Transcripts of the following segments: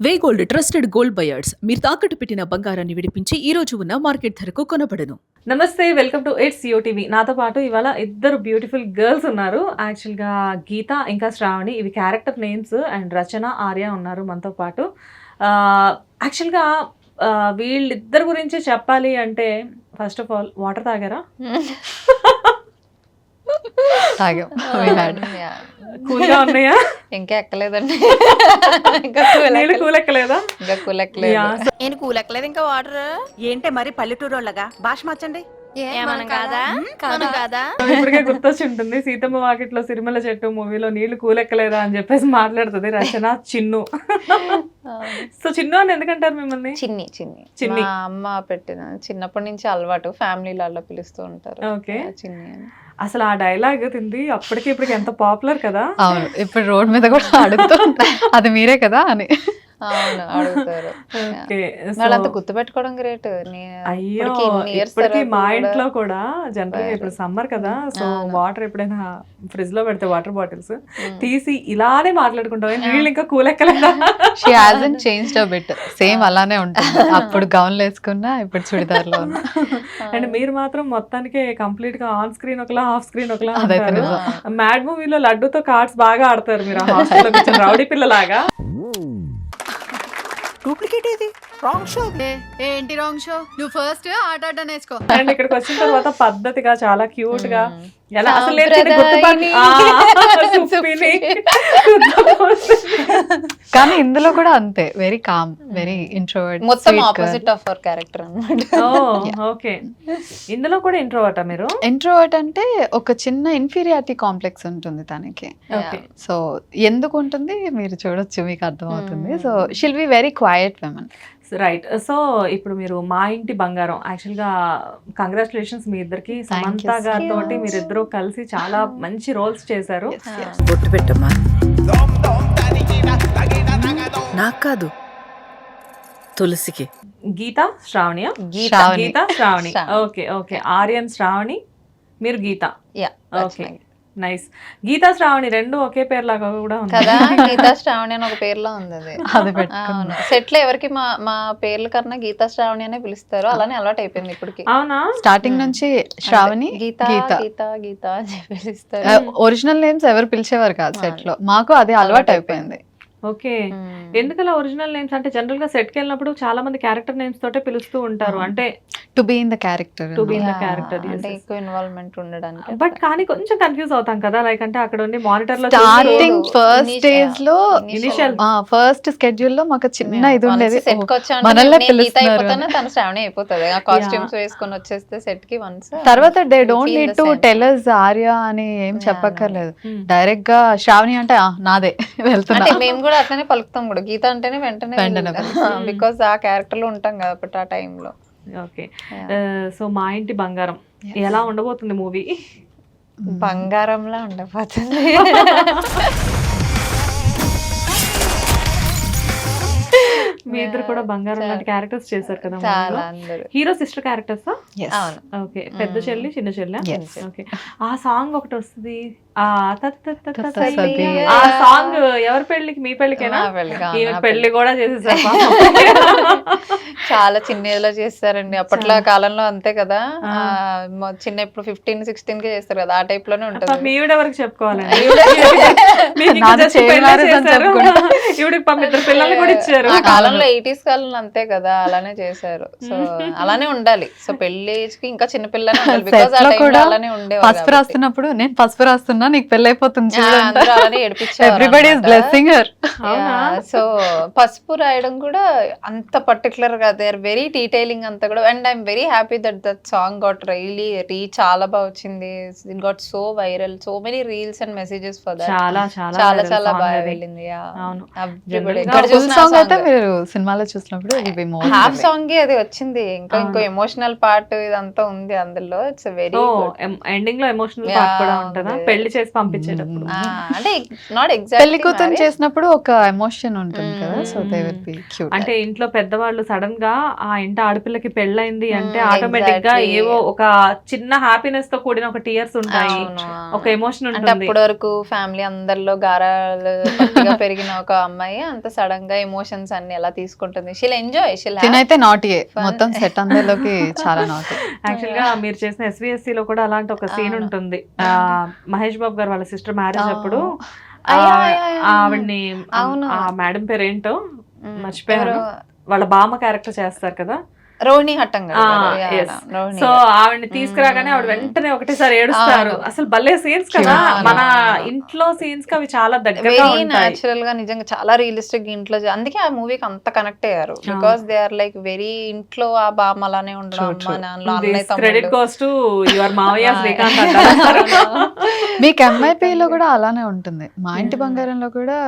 వేగోల్డ్ trusted gold buyers మీరు తాకట్టు పెట్టిన బంగారాన్ని విడిపించి ఈ రోజు ఉన్న మార్కెట్ ధరకు కొనబడను. నమస్తే, వెల్కమ్ టు ఇట్స్ టీవీ. నాతో పాటు ఇవాళ ఇద్దరు బ్యూటిఫుల్ గర్ల్స్ ఉన్నారు. యాక్చువల్గా గీత ఇంకా శ్రావణి, ఇవి క్యారెక్టర్ నేమ్స్. అండ్ రచన, ఆర్య ఉన్నారు మనతో పాటు. యాక్చువల్గా వీళ్ళిద్దరి గురించి చెప్పాలి అంటే ఫస్ట్ ఆఫ్ ఆల్ వాటర్ తాగారా? తాగాం. కూల్గా ఉన్నాయా? ఇంకా ఎక్కలేదండి. నీళ్ళు కూల్ ఎక్కలేదా? ఇంకా కూలెక్కలేదు. నేను కూలెక్కలేదు ఇంకా వాటర్ ఏంటే మరి పల్లెటూరు వాళ్ళగా భాష మార్చండి. ఏమనం కాదా మనం కాదా ఇప్పటికే గుర్తొచ్చి ఉంటుంది, సీతమ్మ వాకిట్లో సిరిమల చెట్టు మూవీలో నీళ్లు కూలెక్కలేదా అని చెప్పేసి మాట్లాడుతుంది రచన చిన్ను. సో చిన్ను అని ఎందుకంటారు మిమ్మల్ని? చిన్ని చిన్ని మా అమ్మ పెట్టిన చిన్నప్పటి నుంచి అలవాటు, ఫ్యామిలీలలో పిలుస్తూ ఉంటారు. ఓకే, చిన్ని అని. అసలు ఆ డైలాగ్ తింది అప్పటికి ఇప్పటికి ఎంత పాపులర్ కదా. అవును, ఇప్పుడు రోడ్ మీద కూడా అడుగుతూ అది మీరే కదా అని. అవును, అడుగుతారు. ఓకే, వాళ్ళంతా గుర్తుపెట్టుకోవడం గ్రేట్. అయ్యో ఇప్పటికి మా ఇంట్లో కూడా జనరల్ గా ఇప్పుడు సమ్మర్ కదా, సో వాటర్ ఎప్పుడైనా ఫ్రిడ్జ్ లో పెడితే వాటర్ బాటిల్స్ తీసి ఇలానే మాట్లాడుకుంటాం, నీళ్ళు ఇంకా కూలెక్కలేదా. She hasn't changed a bit, same అలానే ఉంటుంది. అప్పుడు గౌన్లు వేసుకున్నా, ఇప్పుడు చుడిదార్లో ఉన్నా. అండ్ మీరు మాత్రం మొత్తానికి కంప్లీట్ గా ఆన్ స్క్రీన్ ఒకలా, ఆఫ్ స్క్రీన్ ఒకలా అదైతే ఉంటారు. నిజం. మ్యాడ్ మూవీలో లడ్డూతో కార్డ్స్ బాగా ఆడతారు మీరు, హాస్టల్లో కూర్చొని రౌడీ పిల్లలాగా. డూప్లికేట్ ఇది రాంగ్ షో. ఏంటి రాంగ్ షో? నువ్వు ఫస్ట్ ఆట నేర్చుకో. అండ్ ఇక్కడికి వచ్చిన తర్వాత పద్ధతిగా చాలా క్యూట్ గా ఎలా అసలు కానీ ఇందులో కూడా అంతే, వెరీ కామ్, వెరీ ఇంట్రోవర్ట్, మొత్తం ఆపోజిట్ ఆఫ్ అవర్ క్యారెక్టర్ అన్నమాట. ఓకే, ఇందులో కూడా ఇంట్రోవర్టా మీరు? ఇంట్రోవర్ట్ అంటే ఒక చిన్న ఇన్ఫీరియారిటీ కాంప్లెక్స్ ఉంటుంది తనకి. ఓకే, సో ఎందుకు ఉంటుంది మీరు చూడొచ్చు, మీకు అర్థమవుతుంది. So she'll be very quiet women. Right. So ఇప్పుడు మీరు మా ఇంటి బంగారం, యాక్చువల్గా కంగ్రాచులేషన్స్ మీ ఇద్దరికి. సమంత గారితో మీరిద్దరూ కలిసి చాలా మంచి రోల్స్ చేశారు. బొట్టు పెట్టమ్మా. నాకు కాదు, తులసికి. గీత శ్రావణియా? శ్రావణి. గీత శ్రావణి. ఓకే ఓకే, ఆర్యన్ శ్రావణి, మీరు గీత. Okay, nice. గీతా శ్రావణి రెండు ఒకే పేరు లాగా కూడా ఉంది కదా. గీతా శ్రావణి అని ఒక పేర్లో ఉంది అది. అది పెట్టుకున్నా. సెట్ లో ఎవరికి మా పేర్ల కన్నా గీతా శ్రావణి అనే పిలుస్తారు. అలానే అలవాటు అయిపోయింది ఇప్పటికి. అవునా? స్టార్టింగ్ నుంచి శ్రావణి, గీత గీత. గీత గీత అని పిలుస్తారు. ఒరిజినల్ నేమ్స్ ఎవరు పిలిచేవారు కాదు సెట్ లో, మాకు అది అలవాటు అయిపోయింది. ఓకే, ఎందుకలా ఒరిజినల్ నేమ్స్? అంటే జనరల్ గా సెట్ కి వెళ్ళినప్పుడు చాలా మంది క్యారెక్టర్ నేమ్స్ తోటే పిలుస్తూ ఉంటారు, అంటే to be in the character, to be in the character. అంటే ఎక్కువ ఇన్వాల్వ్మెంట్ ఉండడానికి. బట్ కానీ కొంచెం కన్ఫ్యూజ్ అవుతాం కదా, లైక్ అంటే అక్కడ ఉండి మానిటర్ లో స్టార్టింగ్ ఫస్ట్ స్టేజ్ లో ఇనిషియల్ ఫస్ట్ స్కెడ్యూల్ లో మాకు చిన్న ఇది ఉండేది, సెట్ కి వచ్చా మనల్ని గీత పిలుస్తున్నారు. అయిపోతానే తన శ్రావణి అయిపోతుంది. ఆ కాస్ట్యూమ్స్ వేసుకొని వచ్చేస్తే సెట్ కి వన్స్. తర్వాత they don't need to tell us Arya అని ఏం చెప్పక్కర్లేదు, డైరెక్ట్ గా శ్రావణి అంటే నాదే వెళ్తున్నా. అంటే మేము కూడా అట్లనే పలుకుతాం కూడా, గీత అంటేనే వెంటనే బికాస్ ఆ క్యారెక్టర్ లో ఉంటాం కాబట్టి ఆ టైంలో. ఓకే, సో మా ఇంటి బంగారం ఎలా ఉండబోతుంది మూవీ? బంగారంలా ఉండబోతుంది. మీ ఇద్దరు కూడా బంగారం లాంటి క్యారెక్టర్స్ చేశారు కదా. చాలా అందరూ హీరో సిస్టర్ క్యారెక్టర్స్. అవును. ఓకే, పెద్ద చెల్లి చిన్న చెల్లి. Yes. ఓకే, ఆ సాంగ్ ఒకటి వస్తుంది, ఆ సతి. ఆ సాంగ్ ఎవరి పెళ్లికి? మీ పెళ్లికేనా? నా పెళ్ళికి, ఈమె నా పెళ్లి కూడా చేసేసారు. చాలా చిన్న ఏజ్ లో చేస్తారండి. అప్పట్లో కాలంలో అంతే కదా, చిన్న ఇప్పుడు 15-16 కే చేస్తారు కదా, ఆ టైప్ లోనే ఉంటుంది. ఈవిడ వరకు చెప్పుకోవాలండి. ఈవిడికి ఇద్దరు పిల్లలు కూడా ఇచ్చారు. ఆ కాలంలో 80s కాలంలో అంతే కదా, అలానే చేశారు. సో అలానే ఉండాలి. సో పెళ్లి ఏజ్ కి ఇంకా చిన్న పిల్లనే ఉండాలి, బికాస్ ఆ టైంలో అలానే ఉండేవారు. పసుపు రాస్తున్నప్పుడు నేను పసుపు రాస్తున్నా, నీకు పెళ్లి అయిపోతుంది, అందరూ అలానే ఏడిపించారు. Everybody is blessing her. So పసుపు రాయడం కూడా అంత పర్టికులర్ గా, దే ఆర్ వెరీ డీటెయిలింగ్ అంతా కూడా. And I'm very happy that song got really reach, చాలా బాగా వచ్చింది. It got so viral, so many reels and messages for that. చాలా చాలా చాలా బాగా వెళ్ళింది. అవును, ఫుల్ సాంగ్ అయితే మీరు సినిమాలో చూసినప్పుడు హాఫ్ సాంగ్ అది వచ్చింది. ఇంకో ఎమోషనల్ పార్ట్ ఇదంతా ఉంది అందులో. ఇట్స్ వెరీ ఎండింగ్ లో ఎమోషనల్ పార్ట్ కూడా ఉంటుందా? పెళ్లి చేసి పంపించేటప్పుడు అంటే నాట్ పెళ్లి ఎగ్జాక్ట్లీ కూతురు చేసినప్పుడు ఒక ఎమోషన్ ఉంటుంది కదా, so they will be cute. అంటే ఇంట్లో పెద్దవాళ్ళు సడన్ గా ఆ ఇంటి ఆడపిల్లకి పెళ్ళైంది అంటే ఆటోమేటిక్ గా exactly. ఏవో ఒక చిన్న హ్యాపీనెస్ తో కూడిన ఒక టీయర్స్ ఉంటాయి, ఒక ఎమోషన్ అంటే ఉంటుంది. అప్పటి వరకు ఫ్యామిలీ అందరిలో గారాలు పట్టిగా పెరిగిన ఒక అమ్మాయి అంత సడన్ గా ఎమోషన్స్ అన్ని ఎలా తీసుకుంటుంది. షీల్ ఎంజాయ్, షీల్ తినైతే నాటియే Fun. మొత్తం సెట్ అందరిలోకి చాలా నాటి. యాక్చువల్ గా మీరు చేసిన SVSC లో కూడా అలాంటి ఒక సీన్ అవును. ఉంటుంది. మహేష్ బాబు గారు వాళ్ళ సిస్టర్ మ్యారేజ్ అప్పుడు అయ్యా. ఆవిడ్ని అవును. ఆ మేడం పేరు ఏంటో మర్చిపోయాను, వాళ్ళ బామ్మ క్యారెక్టర్ చేస్తారు కదా. రోహిణి హట్టంగా సో ఆవిడని తీసుకురాగానే ఆవిడ వెంటనే ఒకటేసారి ఏడుస్తారు. అవును. అసలు భలే సీన్స్ కదా, అవును. మన ఇంట్లో సీన్స్ కి అవి చాలా దగ్గరగా వెరీ ఉంటాయి. న్యాచురల్ గా నిజంగా చాలా రియలిస్టిక్ ఇంట్లో అందుకే ఆ మూవీకి అంత కనెక్ట్ అయ్యారు. Because they are like very ఇంట్లో ఆ బామ్మ అలానే ఉండడం, అమ్మ నాన్నలో అన్నయ్య క్రెడిట్ తమ్ముడు. గోస్ టు యువర్ మావయ్య Ah, శ్రీకాంత్ yeah. అంటారు. మీకు ఎంఐపీలో కూడా అలానే ఉంటుంది. మా ఇంటి బంగారంలో కూడా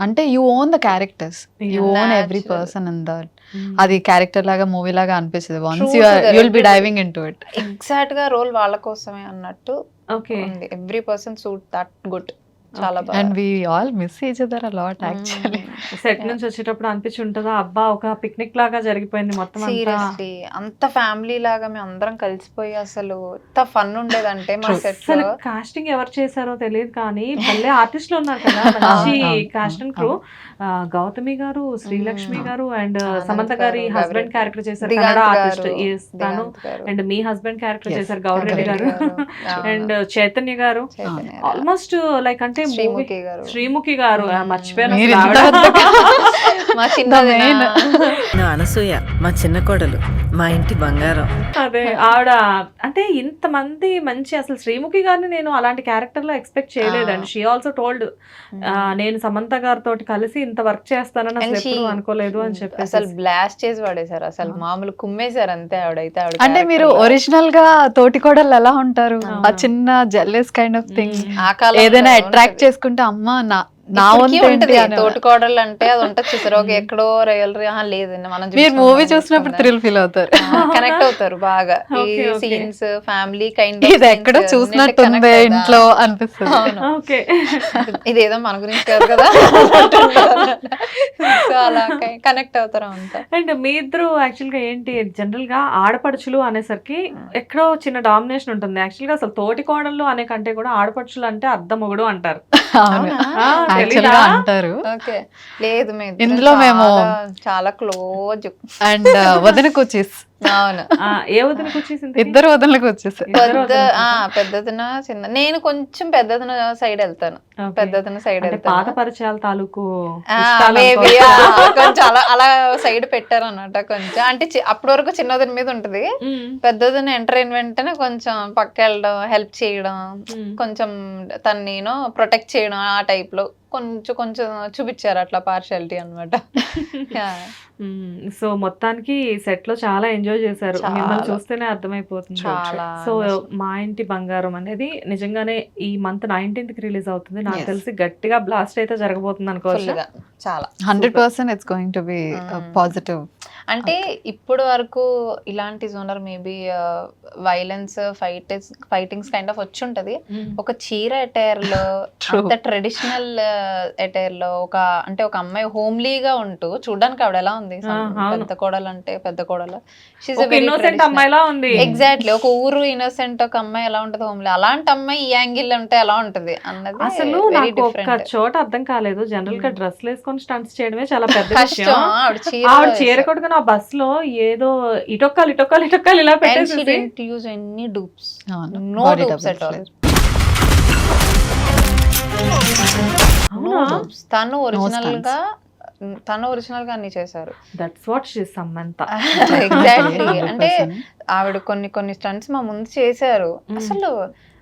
అంటే you own the characters, you own every Natural. Person in that. అది క్యారెక్టర్ లాగా మూవీ లాగా అనిపిస్తుంది. Once True you to the will be everybody. Diving into it. Exact గా రోల్ వాళ్ళ కోసమే అన్నట్టు ఓకే, ఉంది. Every person suit that good. చాలా బాగా. And we all miss each other a lot actually. Set నుంచి వచ్చేటప్పుడు అనిపించి ఉంటుందా, అబ్బా ఒక పిక్నిక్ లాగా జరిగిపోయింది మొత్తం అంతా. సీరియస్లీ అంత ఫ్యామిలీ లాగా మేము అందరం కలిసిపోయి అసలు ఎంత ఫన్ ఉండేదంటే మా సెట్ అసలు లో. కాస్టింగ్ ఎవరు చేశారో తెలియదు కానీ భలే ఆర్టిస్టులు ఉన్నారు కదా, మంచి అవును, కాస్ట్ అండ్ క్రూ. గౌతమి గారు, శ్రీలక్ష్మి గారు అండ్ ఆనంద్ సమంత గారి గారు, హస్బెండ్ గౌరెడ్డి. క్యారెక్టర్ చేశారు దిగాంత్ కన్నడ గారు, ఆర్టిస్ట్ తను. దిగాంత్ గారు. And me husband character Yes, చేశారు గౌరెడ్డి గారు. అండ్ చైతన్య గారు. చైతన్య గారు. ఆల్మోస్ట్ లైక్ అంటే శ్రీముఖి గారు. శ్రీముఖి గారు మర్చిపోయాను మీరు అసలు ఇంత ఆవిడ. మా చిన్నది main. నా అనసూయ మా చిన్న కోడలు, మా ఇంటి బంగారం. అదే ఆవిడ అంటే ఇంతమంది మంచి, అసలు శ్రీముఖి గారిని నేను అలాంటి క్యారెక్టర్ లో ఎక్స్పెక్ట్ చేయలేదండి. షీ ఆల్సో టోల్డ్ నేను సమంత గారితో కలిసి ఇంత వర్క్ చేస్తానని అసలు And she- ఎప్పుడు అనుకోలేదు అని చెప్పేసి. అసలు బ్లాస్ట్ చేసి పడేశారు, అసలు మామూలు కుమ్మేశారు అంతే ఆవిడైతే. ఆవిడ అంటే మీరు character లో. ఒరిజినల్ గా తోటి కోడలు ఎలా ఉంటారు, అవును. ఆ చిన్న జెల్లెస్ కైండ్ ఆఫ్ థింగ్స్ ఆ కాలంలో ఏదైనా అట్రాక్ట్ ఉంటది. చేసుకుంటే అమ్మ నా ఇప్పటికీ వంతు ఉంటది. ఏంటి అని. తోటికోడళ్ళు అంటే అది ఉంటది చూసారు, ఒక ఎక్కడో రియల్ లేదు మనం మీరు మూవీ చూసినప్పుడు థ్రిల్ ఫీల్ అవుతారు. కనెక్ట్ అవుతారు బాగా. ఈ Okay, okay. Scenes family kind ఇది ఎక్కడో చూసినట్టుంది ఇంట్లో అనిపిస్తుంది. అవును. ఓకే, ఇదేదో మన గురించి కాదు కదా. సో అలా కనెక్ట్ అవుతారు అంతా. అండ్ మీ ఇద్దరు యాక్చువల్ గా ఏంటి, జనరల్ గా ఆడపడుచులు అనేసరికి ఎక్కడో చిన్న డామినేషన్ ఉంటుంది. యాక్చువల్ గా అసలు తోటి కోడళ్ళు అనే కంటే కూడా ఆడపడుచులు అంటే అర్ధమొగుడు అంటారు. అవును, ఆ, యాక్చువల్ తెలీదా? గా అంటారు. ఓకే, లేదు మేము ఇందులో మేము- చాలా క్లోజ్. అండ్ వదనకు వచ్చేసి అవును. ఏ వదినకు వచ్చేసింది? ఇద్దరు వదనలకు వచ్చేసారు. పెద్దదిన చిన్న, నేను కొంచెం పెద్దదిన సైడ్ వెళ్తాను. Okay. పెద్దదిన సైడ్ అంటే పాత వెళ్తాను. పరిచయాల తాలూకు ఆ, ఇష్టాలు maybe, అనుకోవచ్చు. కొంచెం అలా సైడ్ పెట్టారు అన్నమాట. కొంచెం అంటే అప్పటి వరకు చిన్నదిన మీద ఉంటది. మ్మ్. పెద్దదిన ఎంటర్ అయిన వెంటనే కొంచెం పక్క వెళ్ళడం, హెల్ప్ చేయడం, మ్మ్. కొంచెం తన్ని ప్రొటెక్ట్ చేయడం, ఆ టైప్ లో కొంచెం చూపించారు అట్లా పార్షాలిటీ అనమాట. సో మొత్తానికి సెట్ లో చాలా ఎంజాయ్ చేశారు. చాలా. మిమ్మల్ని చూస్తేనే అర్థమైపోతుంది. చాలా. సో మా ఇంటి బంగారం అనేది నిజంగానే ఈ మంత్ 19th కి రిలీజ్ అవుతుంది. నాకు Yes. తెలిసి గట్టిగా బ్లాస్ట్ అయితే జరగబోతుంది అనుకోవచ్చు. చాలా 100% it's going to B positive. అంటే ఇప్పుడు వరకు ఇలాంటి genre maybe violence fightings kind of వచ్చి ఉంటది. ఒక చీర అటైర్ లో, True. అంత ట్రెడిషనల్ అటైర్ లో ఒక అమ్మాయి హోమ్లీగా ఉంటూ చూడడానికి ఆవిడ ఎలా ఉంది. అవును. పెద్ద కోడలు అంటే పెద్ద కోడలు, ఒక ఇన్నోసెంట్ అమ్మాయిలా ఉంది. ఎగ్జాక్ట్లీ. ఒక ఊరు ఇన్నోసెంట్ ఒక అమ్మాయి ఎలా ఉంటది హోమ్లీ, అలాంటి అమ్మాయి ఈ యాంగిల్ ఉంటే ఎలా ఉంటది అన్నది అసలు వెరీ నాకు ఒక్క డిఫరెంట్. చోట అర్థం కాలేదు. జనరల్ గా డ్రెస్ వేసుకొని స్టంట్స్ చేయడమే చాలా పెద్ద కష్టం. విషయం. ఆవిడ ఆవిడ చీర చీర కొట్టుకుని ఆ బస్ లో ఏదో ఇటొక్కలు ఇలా and she పెట్టేసి didn't use any dupes. అవును, No body dupes doubles at all. లేదు. No అవునా? dupes. తను ఒరిజినల్ stunts. గా అన్ని చేశారు. That's what she Samantha. Exactly. అంటే 100%. ఆవిడ కొన్ని స్టంట్స్ మా ముందు చేశారు. అసలు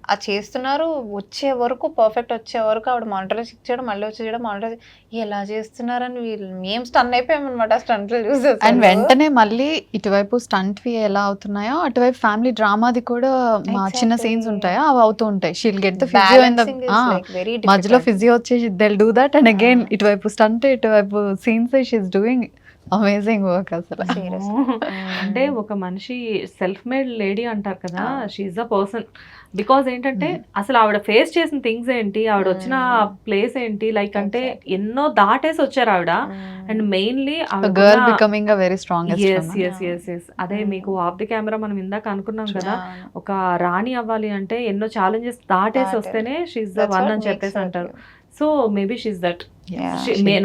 ఆ చేస్తున్నారు, వచ్చే వరకు పర్ఫెక్ట్ వచ్చే వరకు ఆవిడ మానిటర్ ఇచ్చాడు, మళ్ళీ వచ్చి చేయడం మానిటర్ ఎలా చేస్తున్నారని వీళ్ళు మేము స్టన్ అయిపోయాం అనమాట స్టంట్లు చూసి. అండ్ వెంటనే మళ్ళీ ఇటువైపు స్టంట్ వి ఎలా అవుతున్నాయో అటువైపు ఫ్యామిలీ డ్రామాది కూడా మా చిన్న Exactly. సీన్స్ ఉంటాయో అవి అవుతూ ఉంటాయి. She'll get the physio in the మధ్యలో ఫిజియో వచ్చి they'll do that and again ఇటువైపు స్టంట్ ఇటువైపు scenes she's doing amazing work అసలు. అంటే ఒక మనిషి సెల్ఫ్ మేడ్ లేడీ అంటారు కదా, షీఈ్ అ పర్సన్. బికాజ్ ఏంటంటే అసలు ఆవిడ ఫేస్ చేసిన థింగ్స్ ఏంటి, ఆవిడ వచ్చిన ప్లేస్ ఏంటి, లైక్ అంటే ఎన్నో దాటేసి వచ్చారు ఆవిడ. And mainly girl becoming a very strongest. అదే మీకు ఆఫ్ ది కెమెరా మనం ఇందాక అనుకున్నాం కదా, ఒక రాణి అవ్వాలి అంటే ఎన్నో ఛాలెంజెస్ దాటేసి వస్తేనే షీఈ్ ద వన్ అని చెప్పేసి అంటారు. So maybe she's that,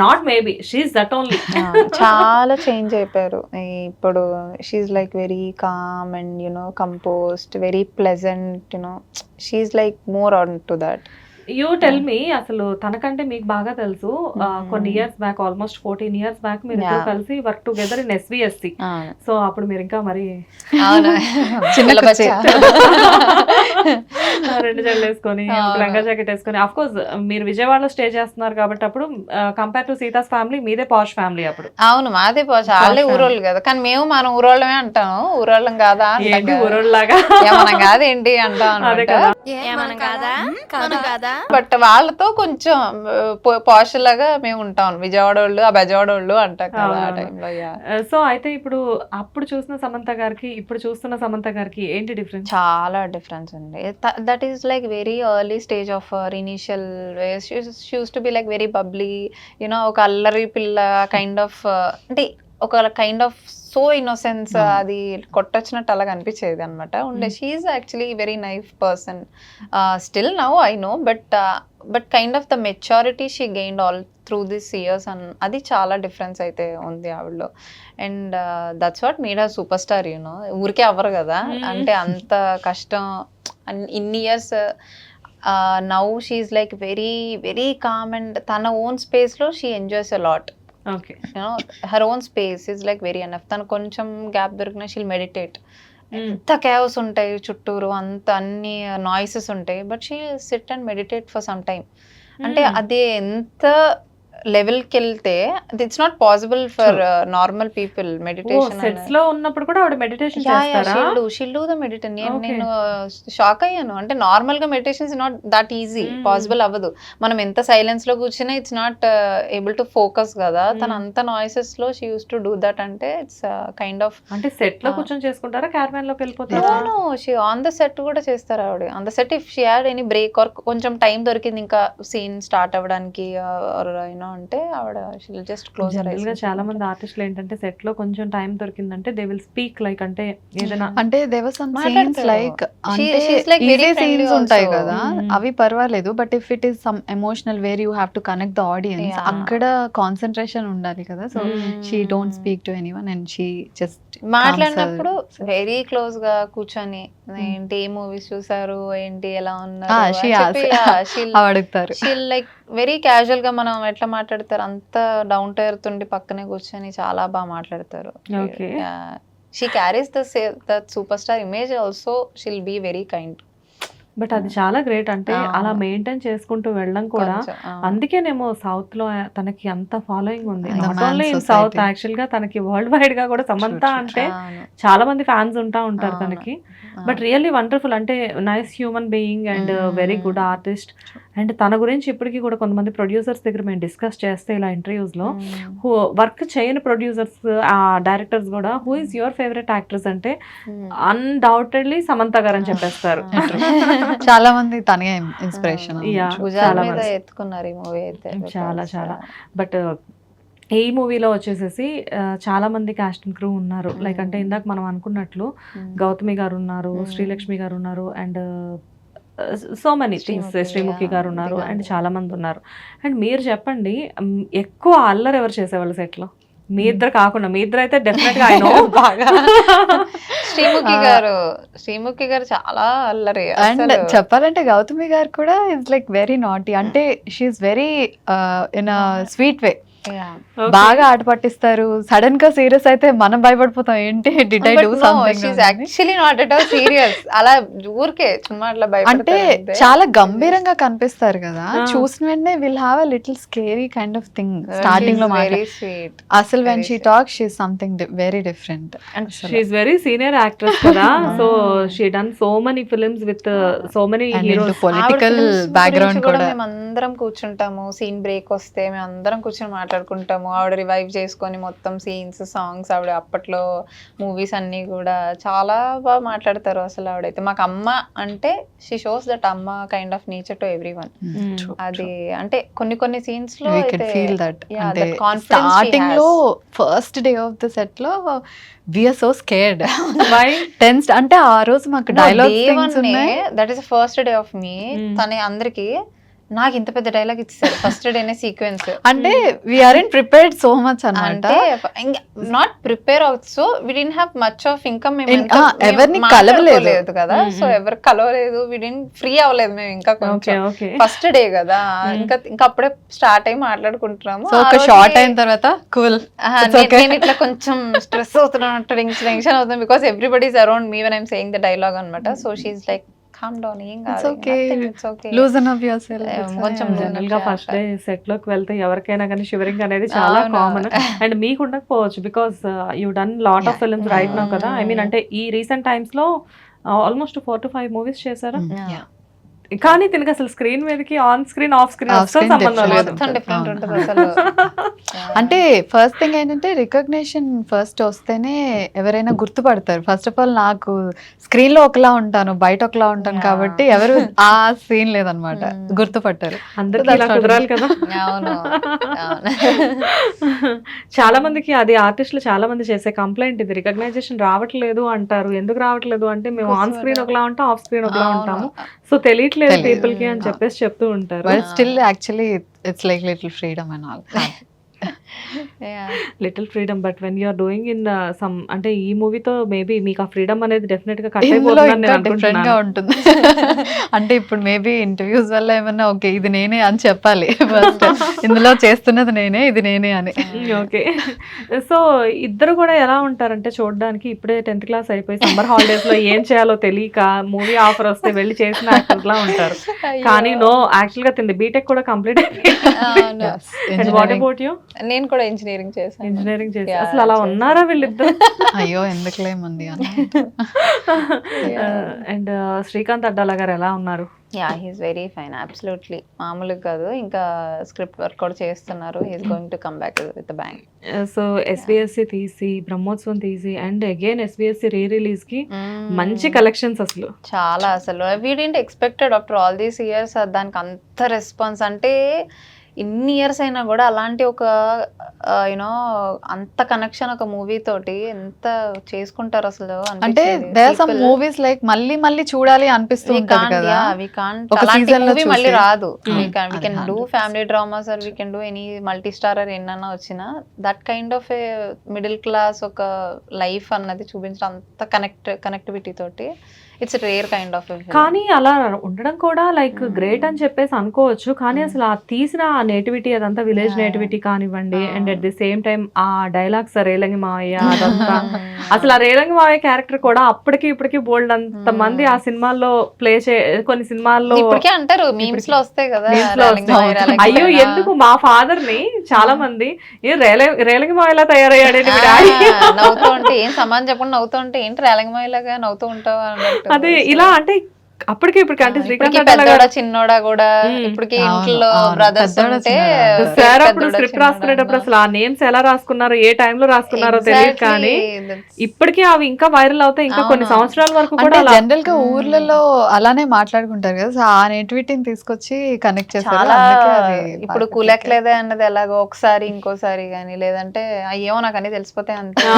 not maybe she's that only. చాలా చేంజ్ అయిపోయారు ఇప్పుడు. She's like very calm and you know composed, very pleasant, you know she's like more on to that. You tell me, అసలు తనకంటే మీకు బాగా తెలుసు, కొన్ని years back, almost 14 years back మీరు ఇద్దరు కలిసి work together in SVSC. So అప్పుడు మీరు ఇంకా మరి రెండు జడలు వేసుకొని లంగా జాకెట్ వేసుకొని, అఫ్ కోర్స్ మీరు విజయవాడలో స్టే చేస్తున్నారు కాబట్టి అప్పుడు కంపేర్ టు సీతాస్ ఫ్యామిలీ మీదే పాష్ ఫ్యామిలీ అప్పుడు. అవును, మాదే పాష్, వాళ్ళే ఊరోళ్ళు కదా. కానీ మేము మన ఊరోళ్ళమే అంటాము, ఊరోళ్ళం కాదా ఏంటి ఊరోళ్ళలాగా, మనం కాదేంటి అంటాం అనమాట. ఏమనం కాదా మనం కాదా. బట్ వాళ్ళతో కొంచెం పాష్ లాగా మేము ఉంటాం, విజయవాడ వాళ్ళు, ఆ బెజవాడ వాళ్ళు అంటాం కదా ఆ టైంలో. సో అయితే ఇప్పుడు అప్పుడు చూసిన సమంత గారికి ఇప్పుడు చూస్తున్న సమంత గారికి ఏంటి డిఫరెన్స్? చాలా డిఫరెన్స్ ఉంది. That is like very early stage of our initial ways. She uses to be like very bubbly, you know ఒక అల్లరి పిల్ల కైండ్ ఆఫ్, అంటే ఒక కైండ్ ఆఫ్ సో ఇన్నోసెన్స్, అది కొట్టొచ్చినట్టు అలాగ అనిపించేది అనమాట ఉండే. She's actually very nice person still now I know, but kind of the maturity she gained all through this years, and అది చాలా డిఫరెన్స్ అయితే ఉంది ఆవిడలో. And that's what made her super star, you know. ఊరికే అవ్వరు కదా, అంటే అంత కష్టం ఇన్ని years. Now she's like very very calm and తన ఓన్ స్పేస్లో she enjoys a lot. Okay. Her own space is like very enough. తను కొంచెం గ్యాప్ దొరికినా షీల్ మెడిటేట్. ఎంత క్యావ్స్ ఉంటాయి చుట్టూరు, అంత అన్ని నాయిసెస్ ఉంటాయి, but she SIT and meditate for some time. అంటే అది ఎంత లెవెల్కి వెళ్తే it's not possible for normal people. Meditation sets లో ఉన్నప్పుడు కూడా ఆవిడ మెడిటేషన్ చేస్తారా? She'll do the meditation. నేను షాక్ అయ్యాను, అంటే నార్మల్ గా meditation is not that easy, possible అవ్వదు. మనం ఎంత సైలెన్స్ లో కూర్చున్నా it's not able to focus కదా. తన అంత నాయిసెస్ లో she uses to do that. అంటే ఇట్స్ కైండ్ ఆఫ్, అంటే సెట్ లో కూర్చొని చేసుకుంటారా, క్యారవాన్ లోకి వెళ్ళిపోతారా? No, she on the set కూడా చేస్తారు ఆవిడ. On the set if she had any break or కొంచెం టైం దొరికింది ఇంకా సీన్ స్టార్ట్ అవ్వడానికి యూనో అంటే ఆవిడ she'll just close her eyes. చాలా మంది ఆర్టిస్టులు ఏంటంటే సెట్ లో కొంచెం టైం దొరికిందంటే దే విల్ స్పీక్ లైక్, అంటే ఏదైనా అంటే there was some scenes like easy scenes ఉంటాయి కదా, అవి పర్వాలేదు. But if it is some emotional where you have to connect the audience, అక్కడ కాన్సన్ట్రేషన్ ఉండాలి కదా. So she don't speak to anyone and she just మాట్లాడినప్పుడు వెరీ క్లోజ్ గా కూర్చొని ఏంటి ఏ మూవీస్ చూసారు, ఏంటి ఎలా ఉన్నారు అడుగుతారు. షీల్ లైక్ వెరీ క్యాజువల్ గా మనం ఎట్లా మాట్లాడతారు అంత డౌన్ టు ఎర్త్ ఉండి పక్కనే కూర్చొని చాలా బాగా మాట్లాడతారు. She carries the super star image also. She'll be very kind. But అది చాలా గ్రేట్, అంటే అలా మెయింటైన్ చేసుకుంటూ వెళ్ళడం కూడా. అందుకేనేమో సౌత్ లో తనకి అంత ఫాలోయింగ్ ఉంది. Not only in south, actual గా తనకి వరల్డ్ వైడ్ గా కూడా సమంత అంటే చాలా మంది ఫ్యాన్స్ ఉంటారు తనకి. బట్ రియల్లీ వండర్ఫుల్, అంటే nice human being and very good artist. And తన గురించి ఇప్పటికీ కూడా కొంతమంది ప్రొడ్యూసర్స్ దగ్గర మేము డిస్కస్ చేస్తే ఇలా ఇంటర్వ్యూస్ లో, వర్క్ చేయని ప్రొడ్యూసర్స్, ఆ డైరెక్టర్స్ కూడా who is your favourite actress అంటే అన్డౌటెడ్లీ సమంత గారు అని చెప్పేస్తారు. చాలా మంది తనే ఇన్స్పిరేషన్. ఎత్తుకున్నారు ఈ మూవీ అయితే చాలా చాలా. బట్ ఈ మూవీలో వచ్చేసేసి చాలా మంది కాస్ట్ అండ్ క్రూ ఉన్నారు. లైక్ అంటే ఇందాక మనం అనుకున్నట్లు గౌతమి గారు ఉన్నారు, శ్రీలక్ష్మి గారు ఉన్నారు, and so many things, Sreemukhi గారు ఉన్నారు, అండ్ చాలా మంది ఉన్నారు. అండ్ మీరు చెప్పండి, ఎక్కువ అల్లరి ఎవరు చేసేవాళ్ళు సెట్ లో? మీ ఇద్దరు కాకుండా, మీ ఇద్దరు అయితే డెఫినెట్ గా బాగా శ్రీముఖి గారు చాలా అల్లరి. అండ్ చెప్పాలంటే గౌతమి గారు కూడా ఇస్ లైక్ వెరీ నాటీ. అంటే షీఈస్ వెరీ ఇన్ స్వీట్ వే. బాగా ఆట పట్టిస్తారు. సడన్ గా సీరియస్ అయితే మనం భయపడిపోతాం, ఏంటి did I do something. Actually not at all serious, అలా ఊరికే చుమ్మా అట్లా అంటే చాలా గంభీరంగా కనిపిస్తారు కదా, చూసిన వెంటనే will have a little scary kind of thing starting లో. అసలు when she talk she is something very different. She is very senior actress కదా. So she done so many films with so many heroes. Political background కూడా. మేము అందరం కూర్చుంటాము, scene break వస్తే మేము అందరం కూర్చొని మాట్లాడుకుంటాము. ఆవిడ రివైవ్ చేసుకొని మొత్తం సీన్స్, సాంగ్స్, ఆవిడ అప్పట్లో మూవీస్ అన్నీ కూడా చాలా బాగా మాట్లాడతారు అసలు ఆవిడైతే. మాకు అమ్మ అంటే షీ షోస్ దట్ అమ్మ kind of nature to every one. అది అంటే కొన్ని సీన్స్ లో We can feel that. అంటే స్టార్టింగ్ లో first day of the set లో వీఆర్ సో స్కేర్డ్, టెన్స్డ్. అంటే ఆ రోజు మాకు డైలాగ్స్ ఉన్నాయి. That is first day of me. తన అందరికి నాకు ఇంత పెద్ద డైలాగ్ ఇచ్చారు ఫస్ట్ డేనే సీక్వెన్స్. అంటే we're in prepared so much అన్నమాట. అంటే not prepare also we didn't have much of ఇంకా ఎవరిని కలవలేదు కదా. సో ఎవరు కలవలేదు, వి డిడ్ంట్ ఫ్రీ అవ్వలేదు మేము ఇంకా కొంచెం. ఫస్ట్ డే కదా, ఇంకా అప్పుడే స్టార్ట్ అయ్యి మాట్లాడుకుంటున్నాము. సో ఒక షార్ట్ అయిన తర్వాత కూల్ నేను ఇట్లా కొంచెం స్ట్రెస్ అవుతున్నట్టు టెన్షన్ అవుతుంది because everybody is around me when I'm saying the dialogue అనమాట. So she is like calm down, ఏం కాదు, it's okay, loosen up yourself. కొంచెం జనరల్ గా ఫస్ట్ డే సెట్ లోకి వెళ్తే ఎవరికైనా కానీ షివరింగ్ అనేది చాలా కామన్. అండ్ మీకు ఉండకపోవచ్చు because you done lot of films right now కదా. ఐ మీన్ అంటే ఈ రీసెంట్ టైమ్స్ లో ఆల్మోస్ట్ 4 to 5 మూవీస్ చేశారా? కానీ తినక అసలు స్క్రీన్ మీదకి ఆన్ స్క్రీన్ ఆఫ్ స్క్రీన్ అసలు సంబంధం లేదు. డిఫరెంట్ ఉంటుంది అసలు. అంటే ఫస్ట్ థింగ్ ఏంటంటే రికగ్నిషన్ ఫస్ట్ వస్తేనే ఎవరైనా గుర్తుపడతారు. ఫస్ట్ ఆఫ్ ఆల్ నాకు స్క్రీన్ లో ఒకలా ఉంటాను, బయట ఒకలా ఉంటాను కాబట్టి ఎవరు ఆ సీన్ లేదనమాట, గుర్తుపట్టారు. అందరికీ ఇలా కుదరాలి కదా. అవును. చాలా మందికి అది ఆర్టిస్టులు చాలా మంది చేసే కంప్లైంట్ ఇది, రికగ్నైజేషన్ రావట్లేదు అంటారు. ఎందుకు రావట్లేదు అంటే మేము ఆన్ స్క్రీన్ ఒకలా ఉంటాం, ఆఫ్ స్క్రీన్ ఒకలా ఉంటాము, సో తెలియట్లేదు పీపుల్ కి అని చెప్పేసి చెప్తూ ఉంటారు. But still actually it's like little freedom and all. Little freedom, but when you're doing in some అంటే ఈ మూవీతో మేబీ మీకు ఆ ఫ్రీడమ్ అనేది డెఫినెట్ గా కట్ ఇందులో అయిపోతుందని ఇంకా నేను డిఫరెంట్ గా అనుకుంటున్నాను. ఉంటుంది. అంటే ఇప్పుడు మేబీ ఇంటర్వ్యూస్ వల్ల ఏమన్నా ఓకే ఇది నేనే అని చెప్పాలి ఫస్ట్, ఇందులో చేస్తున్నది నేనే, ఇది నేనే అని. ఓకే, సో ఇద్దరు కూడా ఎలా ఉంటారంటే చూడడానికి ఇప్పుడే 10th క్లాస్ అయిపోయి సమ్మర్ హాలిడేస్ లో ఏం చేయాలో తెలియక మూవీ ఆఫర్ వస్తే వెళ్ళి చేసిన యాక్టర్స్ లా ఉంటారు. కానీ నో, యాక్చువల్ గా తింది బీటెక్ కూడా కంప్లీట్ అయిపోయింది. And what about you? నేను కూడా ఇంజనీరింగ్ చేశాను. ఇంజనీరింగ్ చేసి అసలు అలా ఉన్నారా వీళ్ళిద్దరు? అయ్యో ఎందుకులేమంది అని. అండ్ శ్రీకాంత్ అడ్డాల గారు ఎలా ఉన్నారు? Yeah, he's very fine, absolutely మామూలుగా కాదు. ఇంకా స్క్రిప్ట్ వర్క్ కూడా చేస్తున్నారు. He's going to come back with bang. So ఎస్బిఎస్సి తీసి బ్రహ్మోత్సవం తీసి అండ్ అగైన్ ఎస్బిఎస్సి రీ రిలీజ్ కి మంచి కలెక్షన్స్ అసలు చాలా. అసలు we didn't expected after all these years దానికి అంత రెస్పాన్స్. అంటే ఇన్ని ఇయర్స్ అయినా కూడా అలాంటి ఒక యూనో అంత కనెక్షన్ ఒక మూవీ తోటి ఎంత చేసుకుంటారు అసలు. అంటే there are some movies like మళ్ళీ మళ్ళీ చూడాలి అనిపిస్తూ ఉంటది కదా. ఒక సీజన్ లో మళ్ళీ రాదు. We can do family dramas or we can do any multi starrer ఎన్నన్నా వచ్చినా that kind of a middle class ఒక లైఫ్ అన్నది చూపించడం అంత కనెక్టివిటీ తోటి ఇట్స్ రేర్ కైండ్ ఆఫ్. కానీ అలా ఉండడం కూడా లైక్ గ్రేట్ అని చెప్పేసి అనుకోవచ్చు. కానీ అసలు ఆ తీసిన ఆ నేటివిటీ అదంతా విలేజ్ నేటివిటీ కానివ్వండి and at the same time ఆ డైలాగ్స్ రేలంగి మావయ్య అదంతా అసలు ఆ రేలంగి మావయ్య క్యారెక్టర్ కూడా అప్పటికి ఇప్పటికి బోల్డ్ అంత మంది ఆ సినిమాల్లో ప్లే కొన్ని సినిమాల్లో ఇప్పటికే అంటారు మీమ్స్ లో వస్తాయి కదా. అయ్యో ఎందుకు మా ఫాదర్ ని చాలా మంది రేలంగి మావయ్యలా తయారయ్యాడు నవ్వుతూ ఉంటే ఏం సమానం చెప్పకుండా నవ్వుతూ ఉంటే ఏంటి రేలంగి మావయ్యలాగా నవ్వుతూ ఉంటావు అన్నట్టు. అదే ఇలా అంటే అప్పటికి ఇప్పటికి అంటే శ్రీకాంత్ పెద్దోడా చిన్నోడా కూడా ఇప్పటికి ఇంట్లో బ్రదర్స్ ఉంటే సార్ అప్పుడు స్క్రిప్ట్ రాసుకునేటప్పుడు అసలు ఆ నేమ్స్ ఎలా రాసుకున్నారో ఏ టైం లో రాసుకున్నారో తెలియదు. కానీ ఇప్పటికీ అవి ఇంకా వైరల్ అవుతాయి ఇంకా కొన్ని సంవత్సరాల వరకు కూడా. జనరల్ గా ఊర్లలో అలానే మాట్లాడుకుంటారు కదా, సో ఆ నేటివిటీని తీసుకొచ్చి కనెక్ట్ చేస్తారు. ఇప్పుడు కూలెక్కలేదే అన్నది ఎలాగో ఒకసారి ఇంకోసారి గానీ లేదంటే అయ్యేమో నాకు అన్ని తెలిసిపోతే అంతే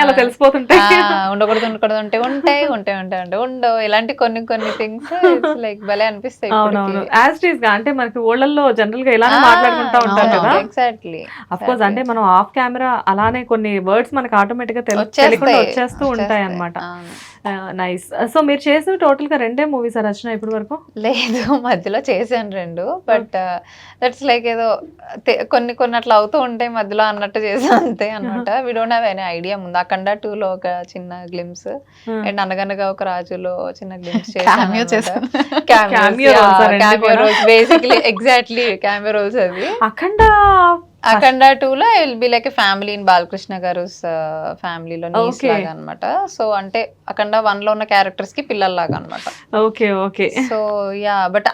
అలా తెలిసిపోతుంటాయి. ఉండకూడదు ఉంటే ఉంటాయి ఉండవు ఇలాంటి కొన్ని థింగ్స్ లైక్ భలే అనిపిస్తాయి. అవునవును, యాజ్ ఇట్ ఈస్ గా అంటే మనకి ఊళ్ళల్లో జనరల్ గా ఇలానే మాట్లాడుకుంటా ఉంటారు కదా. ఎగ్జాక్ట్లీ. అఫ్ కోర్స్ అంటే మనం ఆఫ్ కెమెరా అలానే కొన్ని వర్డ్స్ మనకి ఆటోమేటిక్ గా తెలియకుండా వచ్చేస్తూ ఉంటాయి అన్నమాట. నైస్. సో మీరు చేసిన టోటల్ గా 2 మూవీస్ రచన ఇప్పటి వరకు? లేదు, మధ్యలో చేశాను 2, బట్ దట్స్ లైక్ ఏదో కొన్ని అట్లా అవుతూ ఉంటాయి మధ్యలో అన్నట్టు చేసాను అంతే అనమాట. We don't have any idea ముందు. అఖండ 2లో ఒక చిన్న గ్లిమ్స్ అండ్ అనగనగా ఒక రాజులో చిన్న గ్లిమ్స్ చేశాను. Cameo roles basically, exactly cameo roles. అది అఖండ అఖండ 2లో I will be like family in Balakrishna garu ఫ్యామిలీలో నీస్ Okay. లాగా అనమాట. సో అంటే అఖండ 1లో ఉన్న క్యారెక్టర్స్ కి పిల్లల్లాగా అనమాట. Okay okay. So ya but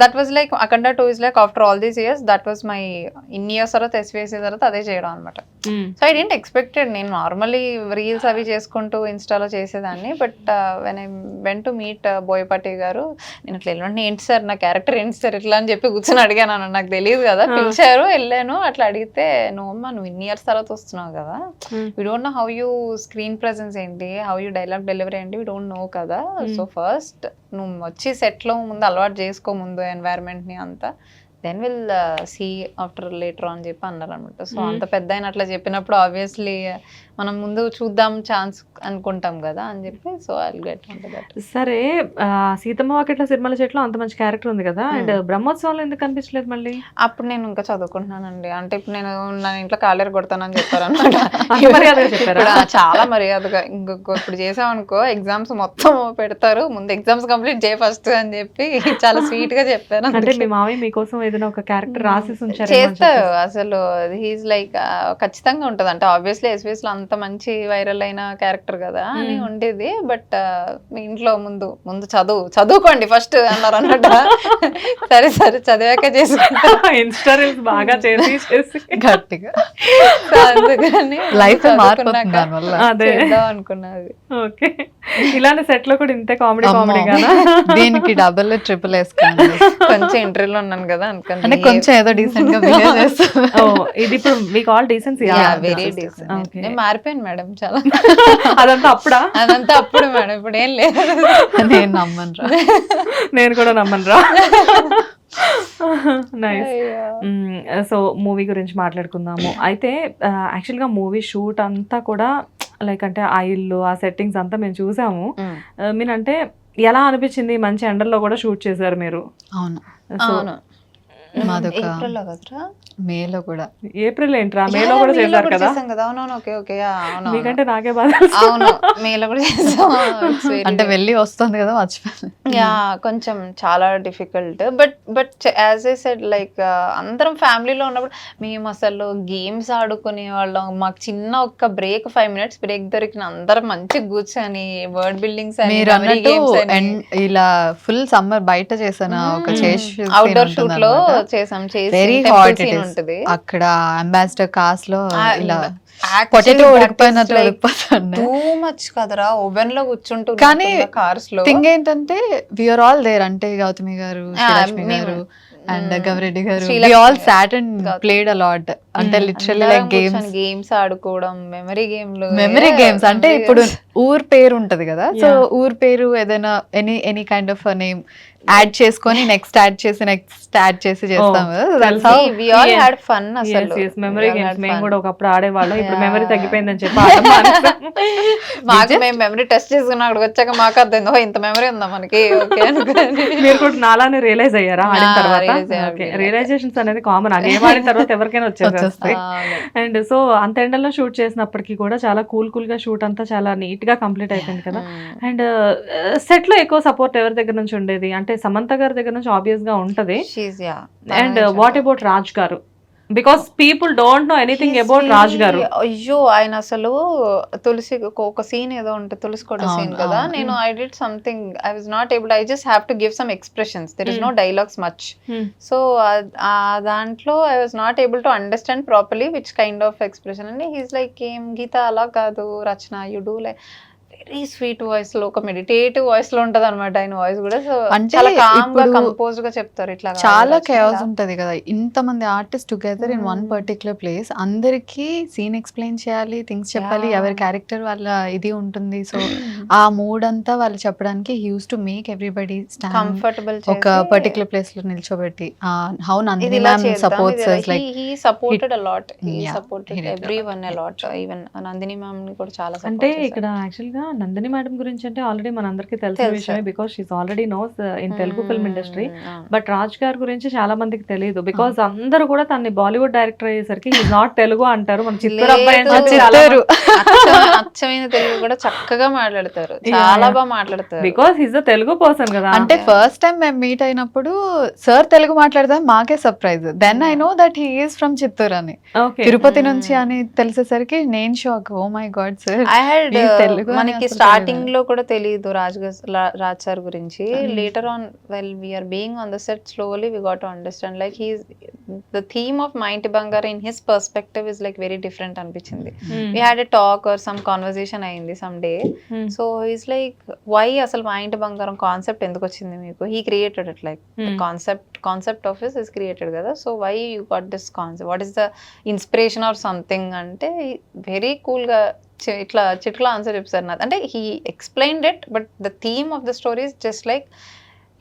that was like Akhanda 2 is like after all these years that was my ఇన్ని ఇయర్స్ తర్వాత ఎస్విఎస్ తర్వాత అదే చేయడం అనమాట. So I didn't expected. నేను నార్మల్లీ రీల్స్ అవి చేసుకుంటూ ఇన్స్టాలో చేసేదాన్ని. But when I went to meet Boyapati garu, నేను ఇట్లా వెళ్ళండి ఏంటి సార్ నా క్యారెక్టర్ ఏంటి సార్ ఇట్లా అని చెప్పి కూర్చొని అడిగాను. నాకు తెలియదు కదా, పిలిచారు వెళ్ళాను. అట్లా అడిగితే నువ్వు అమ్మా నువ్వు ఇన్ని ఇయర్స్ తర్వాత వస్తున్నావు కదా, we don't know how you screen presence ఏంటి, హౌ యూ డైలాగ్ డెలివరీ ఏంటి, వీ డోంట్ నో కదా. సో ఫస్ట్ నువ్వు వచ్చి సెట్లో ముందు అలవాటు చేసుకో ముందు ఎన్వైరన్మెంట్ని అంతా, then will see after later అని చెప్పి అన్నారు అనమాట. సో అంత పెద్ద ఆయన అట్లా చెప్పినప్పుడు ఆబ్వియస్లీ మనం ముందు చూద్దాం ఛాన్స్ అనుకుంటాం కదా అని చెప్పి. So I get that. సరే, సీతమ్మ వాకిట్ల సిరిమల్ల చెట్లు అంత మంచి క్యారెక్టర్ ఉంది కదా, అండ్ బ్రహ్మోత్సవంలో ఎందుకు కనిపించలేదు మళ్ళీ? అప్పుడు నేను ఇంకా చదువుకుంటున్నానండి. అంటే ఇప్పుడు నేను నా ఇంట్లో కాలేరు కొడతానని చెప్పారు అనమాట. మర్యాదగా చెప్పారా? చాలా మర్యాదగా. ఇప్పుడు చేసామనుకో ఎగ్జామ్స్ మొత్తం పెడతారు, ముందు ఎగ్జామ్స్ కంప్లీట్ చేయ ఫస్ట్ అని చెప్పి చాలా స్వీట్ గా చెప్పాను. అంటే మీ మామయ్య మీకోసం ఏదైనా ఒక క్యారెక్టర్ రాసి ఉంచారు? చేస్తారు అసలు. హీస్ లైక్ ఖచ్చితంగా ఉంటది. అంటే ఆబ్వియస్లీ ఎస్విఎస్ లో అంత మంచి వైరల్ అయిన క్యారెక్టర్ కదా అని ఉండేది. బట్ మీ ఇంట్లో ముందు చదువుకోండి ఫస్ట్ అన్నారు అన్నట్టు. సరే సరే చదివాక చేసుకుంటా ఇన్స్టా రీల్స్ బాగా చేసి గట్టిగా సో అందుకని లైఫ్ చదువుకున్నాక అదే చేద్దాం అనుకున్నది. ఓకే. ఇలాంటి సెట్ లో కూడా ఇంతే కామెడీ కదా. దీనికి డబుల్ ట్రిపుల్ వేసుకోండి. కొంచెం ఇంటర్వ్యూలో ఉన్నాను కదా అంటే అనుకున్నా. కొంచెం ఏదో డీసెంట్ గా బిహేవ్ చేస్తాను. ఓ, ఇది ఇప్పుడు మీకు ఆల్ డీసెన్సీ? Very decent. నేను మారిపోయాను మేడం చాలా. అదంతా అప్పుడా? అదంతా అప్పుడు మేడం, ఇప్పుడు ఏం లేదు. నేను నమ్మను రా. నేను కూడా నమ్మను రా. నైస్. సో మూవీ గురించి మాట్లాడుకుందాము. అయితే యాక్చువల్గా మూవీ షూట్ అంతా కూడా లైక్ అంటే ఆ ఇల్లు ఆ సెట్టింగ్స్ అంతా మేము చూసాము. మీరంటే ఎలా అనిపించింది? మంచి ఎండల్లో కూడా షూట్ చేశారు మీరు. అవును, సో అవును. మాదొక ఏప్రిల్లో కదరా? మేలో కూడా. ఏప్రిల్ ఏంట్రా, మేలో కూడా చేశారు కదా? చేసాం కదా. అవునవును. Okay okay. అవును మీకంటే నాకే బాగా అవును మేలో కూడా చేసాం. అంటే వెళ్ళి వస్తుంది కదా మర్చిపోయాను. యా కొంచెం చాలా difficult. But as a said like అందరం ఫ్యామిలీలో ఉన్నప్పుడు మేము అసలు గేమ్స్ ఆడుకునే వాళ్ళం. మాకు చిన్న ఒక్క బ్రేక్ 5 minutes బ్రేక్ దొరికిన అందరం మంచిగా కూర్చొని వర్డ్ బిల్డింగ్స్ మీరు అన్నట్టు ఇలా ఫుల్ సమ్మర్ బయట చేసాను ఒక అవుట్డోర్ షూట్ లో చేసాం. వెరీ హాట్ ఉంటది అక్కడ అంబాసిడర్ కాస్ట్ లో ఇలా పొటాటో ఉడికిపోయినట్టు ఉడికిపోతుంది. టూ మచ్ కదరా ఓవెన్ లో కూర్చుంటూ. కానీ కార్స్ లో థింగ్ ఏంటంటే వీఆర్ ఆల్ దేర్. అంటే గౌతమి గారు, శ్రీలక్ష్మి గారు and Gavireddy garu, we all sat and played a lot. అంటే లిటరల్లీ లైక్ గేమ్స్ ఆడుకోవడం, మెమరీ గేమ్స్. అంటే ఇప్పుడు ఊర్ పేరు ఉంటది కదా, సో ఊర్ పేరు ఏదైనా any kind of name add చేసుకొని నెక్స్ట్ యాడ్ చేసి చేస్తాం. మెమరీ గేమ్స్ మేము కూడా ఒకప్పుడు ఆడేవాళ్ళం. ఇప్పుడు మెమరీ తగ్గిపోయిందని చెప్పి మాకు మేము మెమరీ టెస్ట్ చేసుకున్నా అక్కడికి వచ్చాక మాకు అర్థం ఇంత మెమరీ ఉందా మనకి. మీరు కూడా నాలానే రియలైజ్ అయ్యారా ఆడిన తర్వాత? రియలైజేషన్స్ అనేది కామన్. ఆ గేమ్ ఆడిన తర్వాత ఎవరికైనా వచ్చేస్తాయి. అండ్ సో అంత ఎండల్లో షూట్ చేసినప్పటికీ కూడా చాలా కూల్ గా షూట్ అంతా చాలా నీట్ గా కంప్లీట్ అయిపోయింది కదా. అండ్ సెట్ లో ఎక్కువ సపోర్ట్ ఎవరి దగ్గర నుంచి ఉండేది? అంటే సమంత గారి దగ్గర నుంచి ఆబ్వియస్ గా ఉంటది. అండ్ వాట్ అబౌట్ రాజ్ గారు? Because people don't know anything about Raj గారు. అయ్యో ఆయన అసలు తులసి ఒక సీన్ ఏదో ఉంటుంది, తులసి కోట సీన్ కదా. నేను I did something, I was not able, I just have to give some expressions, there is no dialogues much. So దాంట్లో I was not able to understand properly which kind of expression. And he's like ఏం గీత అలా కాదు Rachana, you do like very sweet voice లో, ఒక meditative voice లో ఉంటది అనమాట ఆయన వాయిస్ కూడా. సో చాలా కామ్ గా కంపోజ్ గా చెప్తారు. ఇట్లా చాలా కేయాస్ ఉంటది కదా, ఇంతమంది artist together in one particular place. అందరికి సీన్ ఎక్స్ప్లెయిన్ చేయాలి, థింగ్స్ చెప్పాలి, ఎవరి క్యారెక్టర్ వాళ్ళ ఇది ఉంటుంది. సో ఆ మూడ్ అంతా వాళ్ళు చెప్పడానికి he used to make everybody comfortable ఒక పర్టికులర్ ప్లేస్ లో నిల్చోబెట్టి. How Nandini ma'am supports us, like he supported a lot, he supported everyone a lot, even Nandini ma'am ని కూడా చాలా అంటే ఇక్కడ యాక్చువల్ గా నందిని మేడం గురించి అంటే ఆల్రెడీ మనందరికీ తెలిసిన విషయమే, because she's already nose in Telugu film industry. But Raj గారి గురించి చాలా మందికి తెలియదు, బికాస్ అందరూ కూడా తన్ని బాలీవుడ్ డైరెక్టర్ అయ్యేసరికి ఈజ్ నాట్ తెలుగు అంటారు. మన చిత్తూరు అబ్బాయి అచ్చమైన తెలుగు కూడా చక్కగా మాట్లాడతారు. మాట్లాడతారు, చాలా బాగా మాట్లాడతారు. Because is a Telugu person కదా. అంటే ఫస్ట్ టైం మేము మీట్ అయినప్పుడు సార్ తెలుగు మాట్లాడదాం మాకే surprise. Then I know that he is from Chittoor అని, ఓకే. తిరుపతి నుంచి అని తెలిసేసరికి నేను shock. Oh my god sir. I had మీకు తెలుగు అని మనకి అసలు స్టార్టింగ్ లో కూడా తెలియదు రాజ్ సార్ గురించి. Later on well we're being on the set slowly we got to understand like he's the theme of Maa ఇంటి Bangaram in his perspective is like very different అనిపించింది. We had a talk or some conversation అయింది some day. So is like why అసలు మా ఇంటి Bangaram concept ఎందుకు వచ్చింది మీకు? He created it like concept of his is created కదా. So why you got this concept, what is the inspiration or something అంటే very cool గా ఇట్లా చిట్లా ఆన్సర్ చెప్పారు నాది. అంటే he explained it but the theme of the story is just like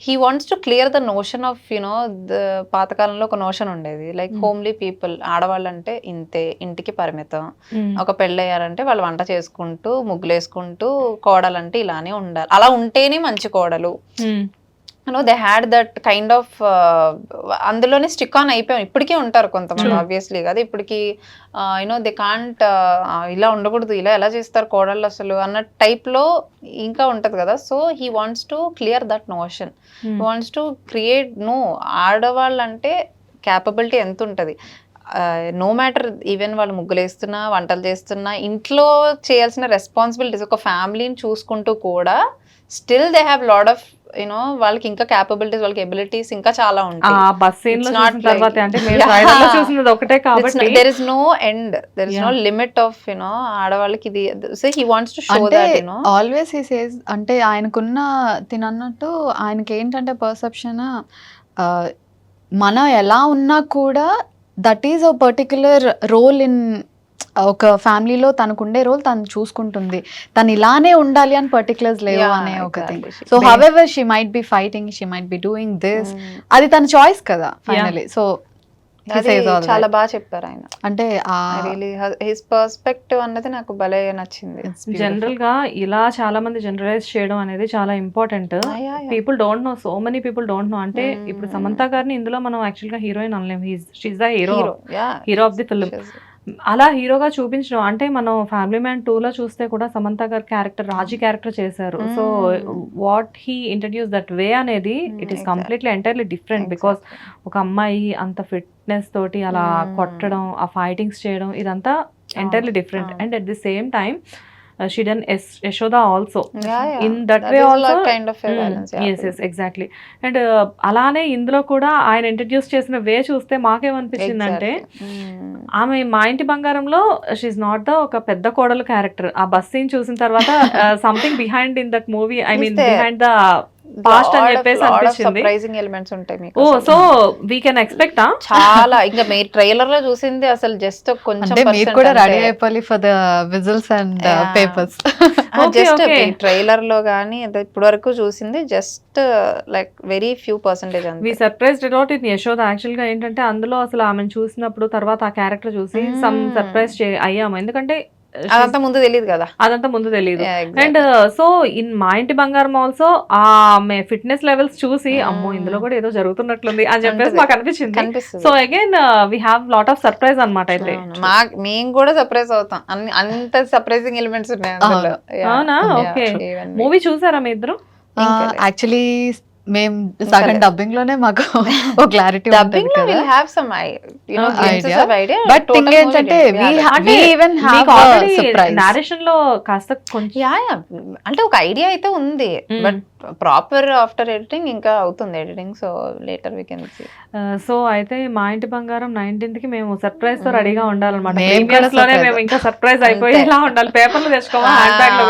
he wants to clear the notion of you know the పాతకాలంలో ఒక notion ఉండేది లైక్ హోమ్లీ పీపుల్, ఆడవాళ్ళంటే ఇంతే, ఇంటికి పరిమితం. ఒక పెళ్ళయ్యారంటే వాళ్ళు వంట చేసుకుంటూ ముగ్గులు వేసుకుంటూ, కోడలంటే ఇలానే ఉండాలి, అలా ఉంటేనే మంచి కోడలు. They had that kind of అందులోనే స్టిక్ ఆన్ అయిపోయాం. ఇప్పటికీ ఉంటారు కొంతమంది ఆబ్వియస్లీ కదా, ఇప్పటికి దే కాంట్ ఇలా ఉండకూడదు, ఇలా ఎలా చేస్తారు కోడళ్ళు అసలు అన్న టైప్ లో ఇంకా ఉంటది కదా. So he wants to clear that notion, he wants to create ఆడవాళ్ళంటే క్యాపబిలిటీ ఎంత ఉంటది. నో మ్యాటర్ ఈవెన్ వాళ్ళు ముగ్గులు వేస్తున్నా, వంటలు చేస్తున్నా, ఇంట్లో చేయాల్సిన రెస్పాన్సిబిలిటీస్ ఒక ఫ్యామిలీని చూసుకుంటూ కూడా still they have lot of వాళ్ళకి ఇంకా క్యాపబిలిటీస్, వాళ్ళకి ఎబిలిటీస్ ఇంకా చాలా ఉంటాయి. బస్ సీన్ లో తర్వాత అంటే మీరు చూసినది ఒకటే కాబట్టి there is no end, there is no limit of ఆడవాళ్ళకి ఇది. So he wants to show that always he says, అంటే ఆయనకున్న తినన్నట్టు ఆయనకి ఏంటంటే పర్సెప్షన్, మనం ఎలా ఉన్నా కూడా that is a particular role in ఒక ఫ్యామిలీలో తనకుండే రోల్ తను చూసుకుంటుంది, తను ఇలానే ఉండాలి అని పర్టికులర్స్ లేవు అనే ఒక thing. So however she might be fighting, she might be doing this, అది తన చాయిస్ కదా ఫైనలీ. సో చాలా బాగా చెప్పారు ఆయన. అంటే హిస్ పర్స్పెక్టివ్ అన్నది నాకు భలే నచ్చింది. జనరల్ గా ఇలా చాలా మంది జనరలైజ్ చేయడం అనేది చాలా important. People don't know, so many people don't know. అంటే ఇప్పుడు సమంత గారిని ఇందులో మనం యాక్చువల్ గా హీరోయిన్ అనలేము, she's the hero of the film. అలా హీరోగా చూపించడం అంటే మనం ఫ్యామిలీ మ్యాన్ 2 లో చూస్తే కూడా సమంత గారి క్యారెక్టర్ రాజీ క్యారెక్టర్ చేశారు. So what he introduce that way అనేది it is completely entirely different. Because ఒక అమ్మాయి అంత ఫిట్నెస్ తోటి అలా కొట్టడం, ఆ ఫైటింగ్స్ చేయడం, ఇదంతా entirely different. And at the same time she done Yashoda also in that way also kind of violence. yes exactly. And అలానే ఇందులో కూడా ఆయన ఇంట్రడ్యూస్ చేసిన వే చూస్తే మాకేమనిపించిందంటే ఆమె మా ఇంటి బంగారంలో షీఈ్ నాట్ ద ఒక పెద్ద కోడలు క్యారెక్టర్. ఆ బస్ సీన్ చూసిన తర్వాత something behind in that movie, I mean behind the past అని చెప్పేసి అనిపించింది. సర్ప్రైజింగ్ ఎలిమెంట్స్ ఉంటాయి మీకు. ఓ సో వీ కెన్ ఎక్స్పెక్ట్ చాలా. ఇంకా మీరు ట్రైలర్ లో చూసింది అసలు జస్ట్ కొంచెం మీరు కూడా రెడీ అయిపోవాలి for the whistles and papers. Just trailer లో గానీ ఇప్పటి వరకు చూసింది just like very few percentage. We surprised a lot in Yashoda. Actual గా ఏంటంటే అందులో అసలు ఆమెను చూసినప్పుడు తర్వాత ఆ క్యారెక్టర్ చూసి సమ్ సర్ప్రైజ్ అయ్యాము, ఎందుకంటే అదంతా ముందు తెలియదు కదా, అదంతా ముందు తెలియదు. అండ్ సో ఇన్ మా ఇంటి బంగారం ఆల్సో ఆమె ఫిట్నెస్ లెవెల్స్ చూసి అమ్మో ఇందులో కూడా ఏదో జరుగుతున్నట్లుంది అని చెప్పేసి మాకు అనిపించింది. So again we have lot of surprise అన్నమాట. అయితే మేము కూడా సర్ప్రైజ్ అవుతాం, అంత సర్ప్రైజింగ్ ఎలిమెంట్స్ ఉన్నాయి అందులో. అవునా? ఓకే. మూవీ చూసారా మీ ఇద్దరు? యాక్చువల్లీ మేము సగం డబ్బింగ్ లోనే మాకు ఒక క్లారిటీ డబ్బింగ్ లో will have some idea. But thing ఏంటంటే we even have surprise narration లో కాస్త కొంచెం అంటే ఒక ఐడియా అయితే ఉంది, బట్ ప్రాపర్ ఆఫ్టర్ ఎడిటింగ్ ఇంకా అవుతుంది editing. So later we can see. So అయితే మా ఇంటి బంగారం 19th కి మేము సర్ప్రైజ్ తో రెడీగా ఉండాలన్నమాట. ప్రీమియర్స్ లోనే మేము ఇంకా సర్ప్రైజ్ అయిపోయి ఎలా ఉండాలి, పేపర్లు తెచ్చుకోవాలి, హ్యాండ్ బ్యాగ్ లో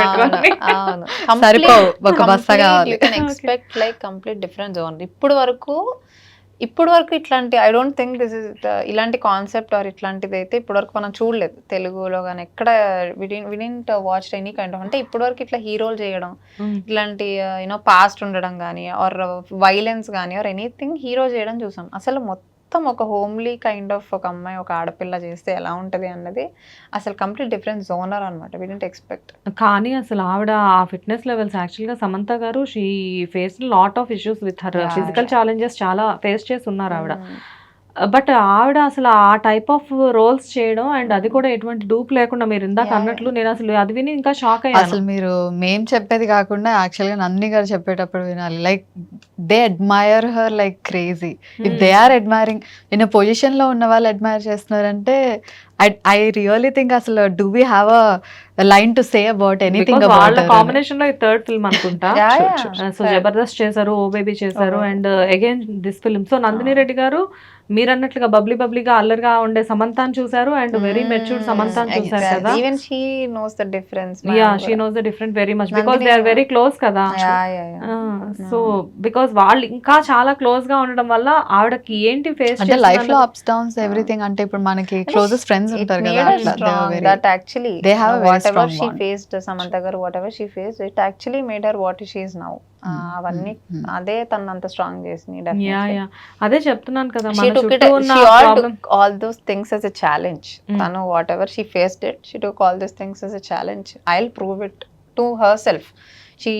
పెట్టుకోవాలి, సరిపో ఒక బస్తా కావాలి. You can expect like complete different zone. ఇప్పుడు వరకు ఇట్లాంటి I don't think this is ఇలాంటి కాన్సెప్ట్ ఆర్ ఇట్లాంటిది అయితే ఇప్పుడు వరకు మనం చూడలేదు తెలుగులో కానీ ఎక్కడ. We didn't watch any kind of, అంటే ఇప్పుడు వరకు ఇట్లా హీరోలు చేయడం, ఇట్లాంటి పాస్ట్ ఉండడం కానీ ఆర్ వైలెన్స్ కానీ ఆర్ ఎనీథింగ్ హీరో చేయడం చూసాం. అసలు మొత్తం ఒక హోమ్లీ కైండ్ ఆఫ్ ఒక అమ్మాయి, ఒక ఆడపిల్ల చేస్తే ఎలా ఉంటది అన్నది అసలు కంప్లీట్ డిఫరెంట్ జోనర్ అనమాట. వి డిడ్ంట్ ఎక్స్పెక్ట్. కానీ అసలు ఆవిడ ఆ ఫిట్నెస్ లెవెల్స్ యాక్చువల్ గా సమంత గారు she face lot of issues with her physical challenges చాలా ఫేస్ చేసి ఉన్నారు ఆవిడ. బట్ ఆవిడ అసలు ఆ టైప్ ఆఫ్ రోల్స్ చేయడం అండ్ అది కూడా ఎటువంటి డూప్ లేకుండా మీరు ఇందాక అన్నట్లు నేను అసలు అది విని ఇంకా షాక్ అయ్యాను. అసలు మీరు మేం చెప్పేది కాకుండా యాక్చువల్గా నందిని గారు చెప్పేటప్పుడు వినాలి. Like they admire her like crazy. If they are admiring in position లో ఉన్న వాళ్ళు అడ్మైర్ చేస్తున్నారంటే ఐ రియల్లీ థింక్ అసలు do we have a line to say about anything Because వాళ్ళ అబౌట్ కాంబినేషన్ లో థర్డ్ ఫిల్మ్ అనుకుంటా. సో జబర్దస్త్ చేశారు, oh baby చేశారు and again this film. So Nandini Reddy garu మీరు అన్నట్లుగా బబ్లీగా అల్లరిగా ఉండే సమంతాన్ని చూసారు అండ్ వెరీ మెచ్యూర్డ్ సమంతాన్ని చూసారు కదా. Even she knows the difference. Ya she knows the different very much because they are very close కదా. సో బికాస్ వాళ్ళు ఇంకా చాలా క్లోజ్ గా ఉండడం వల్ల ఆవిడకి ఏంటి ఫేస్ అంటే లైఫ్ లో అప్స్ డౌన్స్ ఎవ్రీథింగ్. అంటే ఇప్పుడు మనకి క్లోజెస్ట్ ఫ్రెండ్స్ ఉంటారు కదా, that actually they have a very whatever strong she bond. faced, Samantha garu whatever she faced, it actually made her what she is now. అవన్నీ అదే తను అంత స్ట్రాంగ్ చేసింది. యా definitely యా అదే చెప్తున్నాను కదా she మన took it, చుట్టూ ఉన్న she all problem. took all those things as a challenge. తను whatever she faced it, she took all those things as a challenge. I'll prove it to herself. She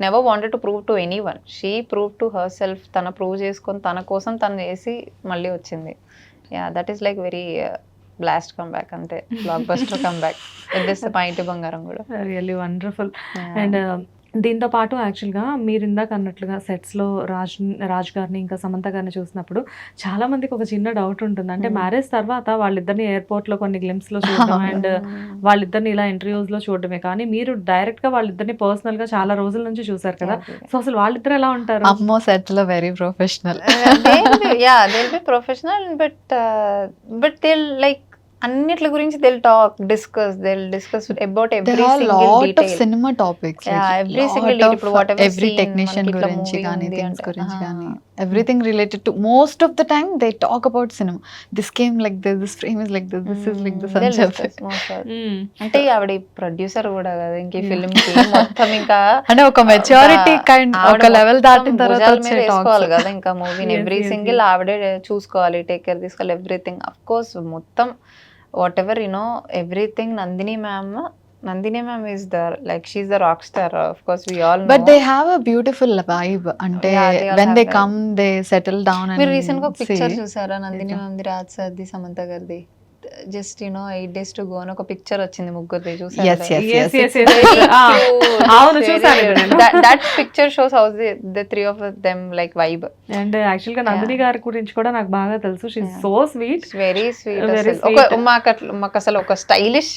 never wanted to prove to anyone. She proved to herself. తన prove చేసుకొని తన కోసం తను చేసి మళ్ళీ వచ్చింది. Yeah that is like very blast comeback, అంతే blockbuster comeback with this Maa ఇంటి బంగారం కూడా. Really wonderful. అండ్ దీంతో పాటు యాక్చువల్గా మీరు ఇందాక అన్నట్లుగా సెట్స్లో రాజ్ గారిని ఇంకా సమంత గారిని చూసినప్పుడు చాలా మందికి ఒక చిన్న డౌట్ ఉంటుంది. అంటే మ్యారేజ్ తర్వాత వాళ్ళిద్దరిని ఎయిర్పోర్ట్లో కొన్ని గ్లిమ్స్లో చూడడం అండ్ వాళ్ళిద్దరిని ఇలా ఇంటర్వ్యూస్లో చూడడమే, కానీ మీరు డైరెక్ట్గా వాళ్ళిద్దరిని పర్సనల్గా చాలా రోజుల నుంచి చూసారు కదా. సో అసలు వాళ్ళిద్దరు ఎలా ఉంటారు? అమ్మో సెట్ లో very professional. they'll be professional, but they'll like అన్నిట్ల గురించి they'll discuss about every There are single lot detail. of cinema topics. Yeah, like every lot single detail. of, ఇప్పుడు whatever every scene, technician మనకి ఇట్లా గురించి movie కానీ ఉంది things అంటే, గురించి కానీ everything related to most of the time they talk about cinema. This came like this frame is like this is like this అని they'll చెప్పి. discuss most of it. అంటే ఆవిడ ప్రొడ్యూసర్ కూడా కదా ఇంక ఫిల్మ్ కి మొత్తం ఇంకా అంటే ఒక మెచ్యూరిటీ కైండ్ ఆవిడ ఒక లెవెల్ మొత్తం దాటిన తర్వాత భుజాల మీద వచ్చే వేసుకోవాలి టాక్స్. కదా ఇంకా మూవీని ఎవ్రీ సింగిల్ ఆవిడే చూసుకోవాలి, టేక్ కేర్ తీసుకోవాలి ఎవ్రీథింగ్. అఫ్ కోర్స్ మొత్తం what ever you know everything Nandini ma'am is the like she's the rock star, of course we all know. But they have a beautiful vibe. అంటే Yeah, they all when have they vibe. come they settle down and మీరు recent గా ఒక picture see. చూసారా నందిని మ్యామ్ది, రాజ్ సార్ది, సమంత గారిది, just 8 days to go అని ఒక picture వచ్చింది ముగ్గురిది, Yes, చూసారా? yes, Yes, yes. yes, yes. అవును చూసాను ఇది నేను. That picture shows how the three of them like vibe. And యాక్చువల్గా నందిని గారి గురించి కూడా నాకు బాగా తెలుసు. She so sweet, very sweet. Very మాకు అసలు ఒక స్టైలిష్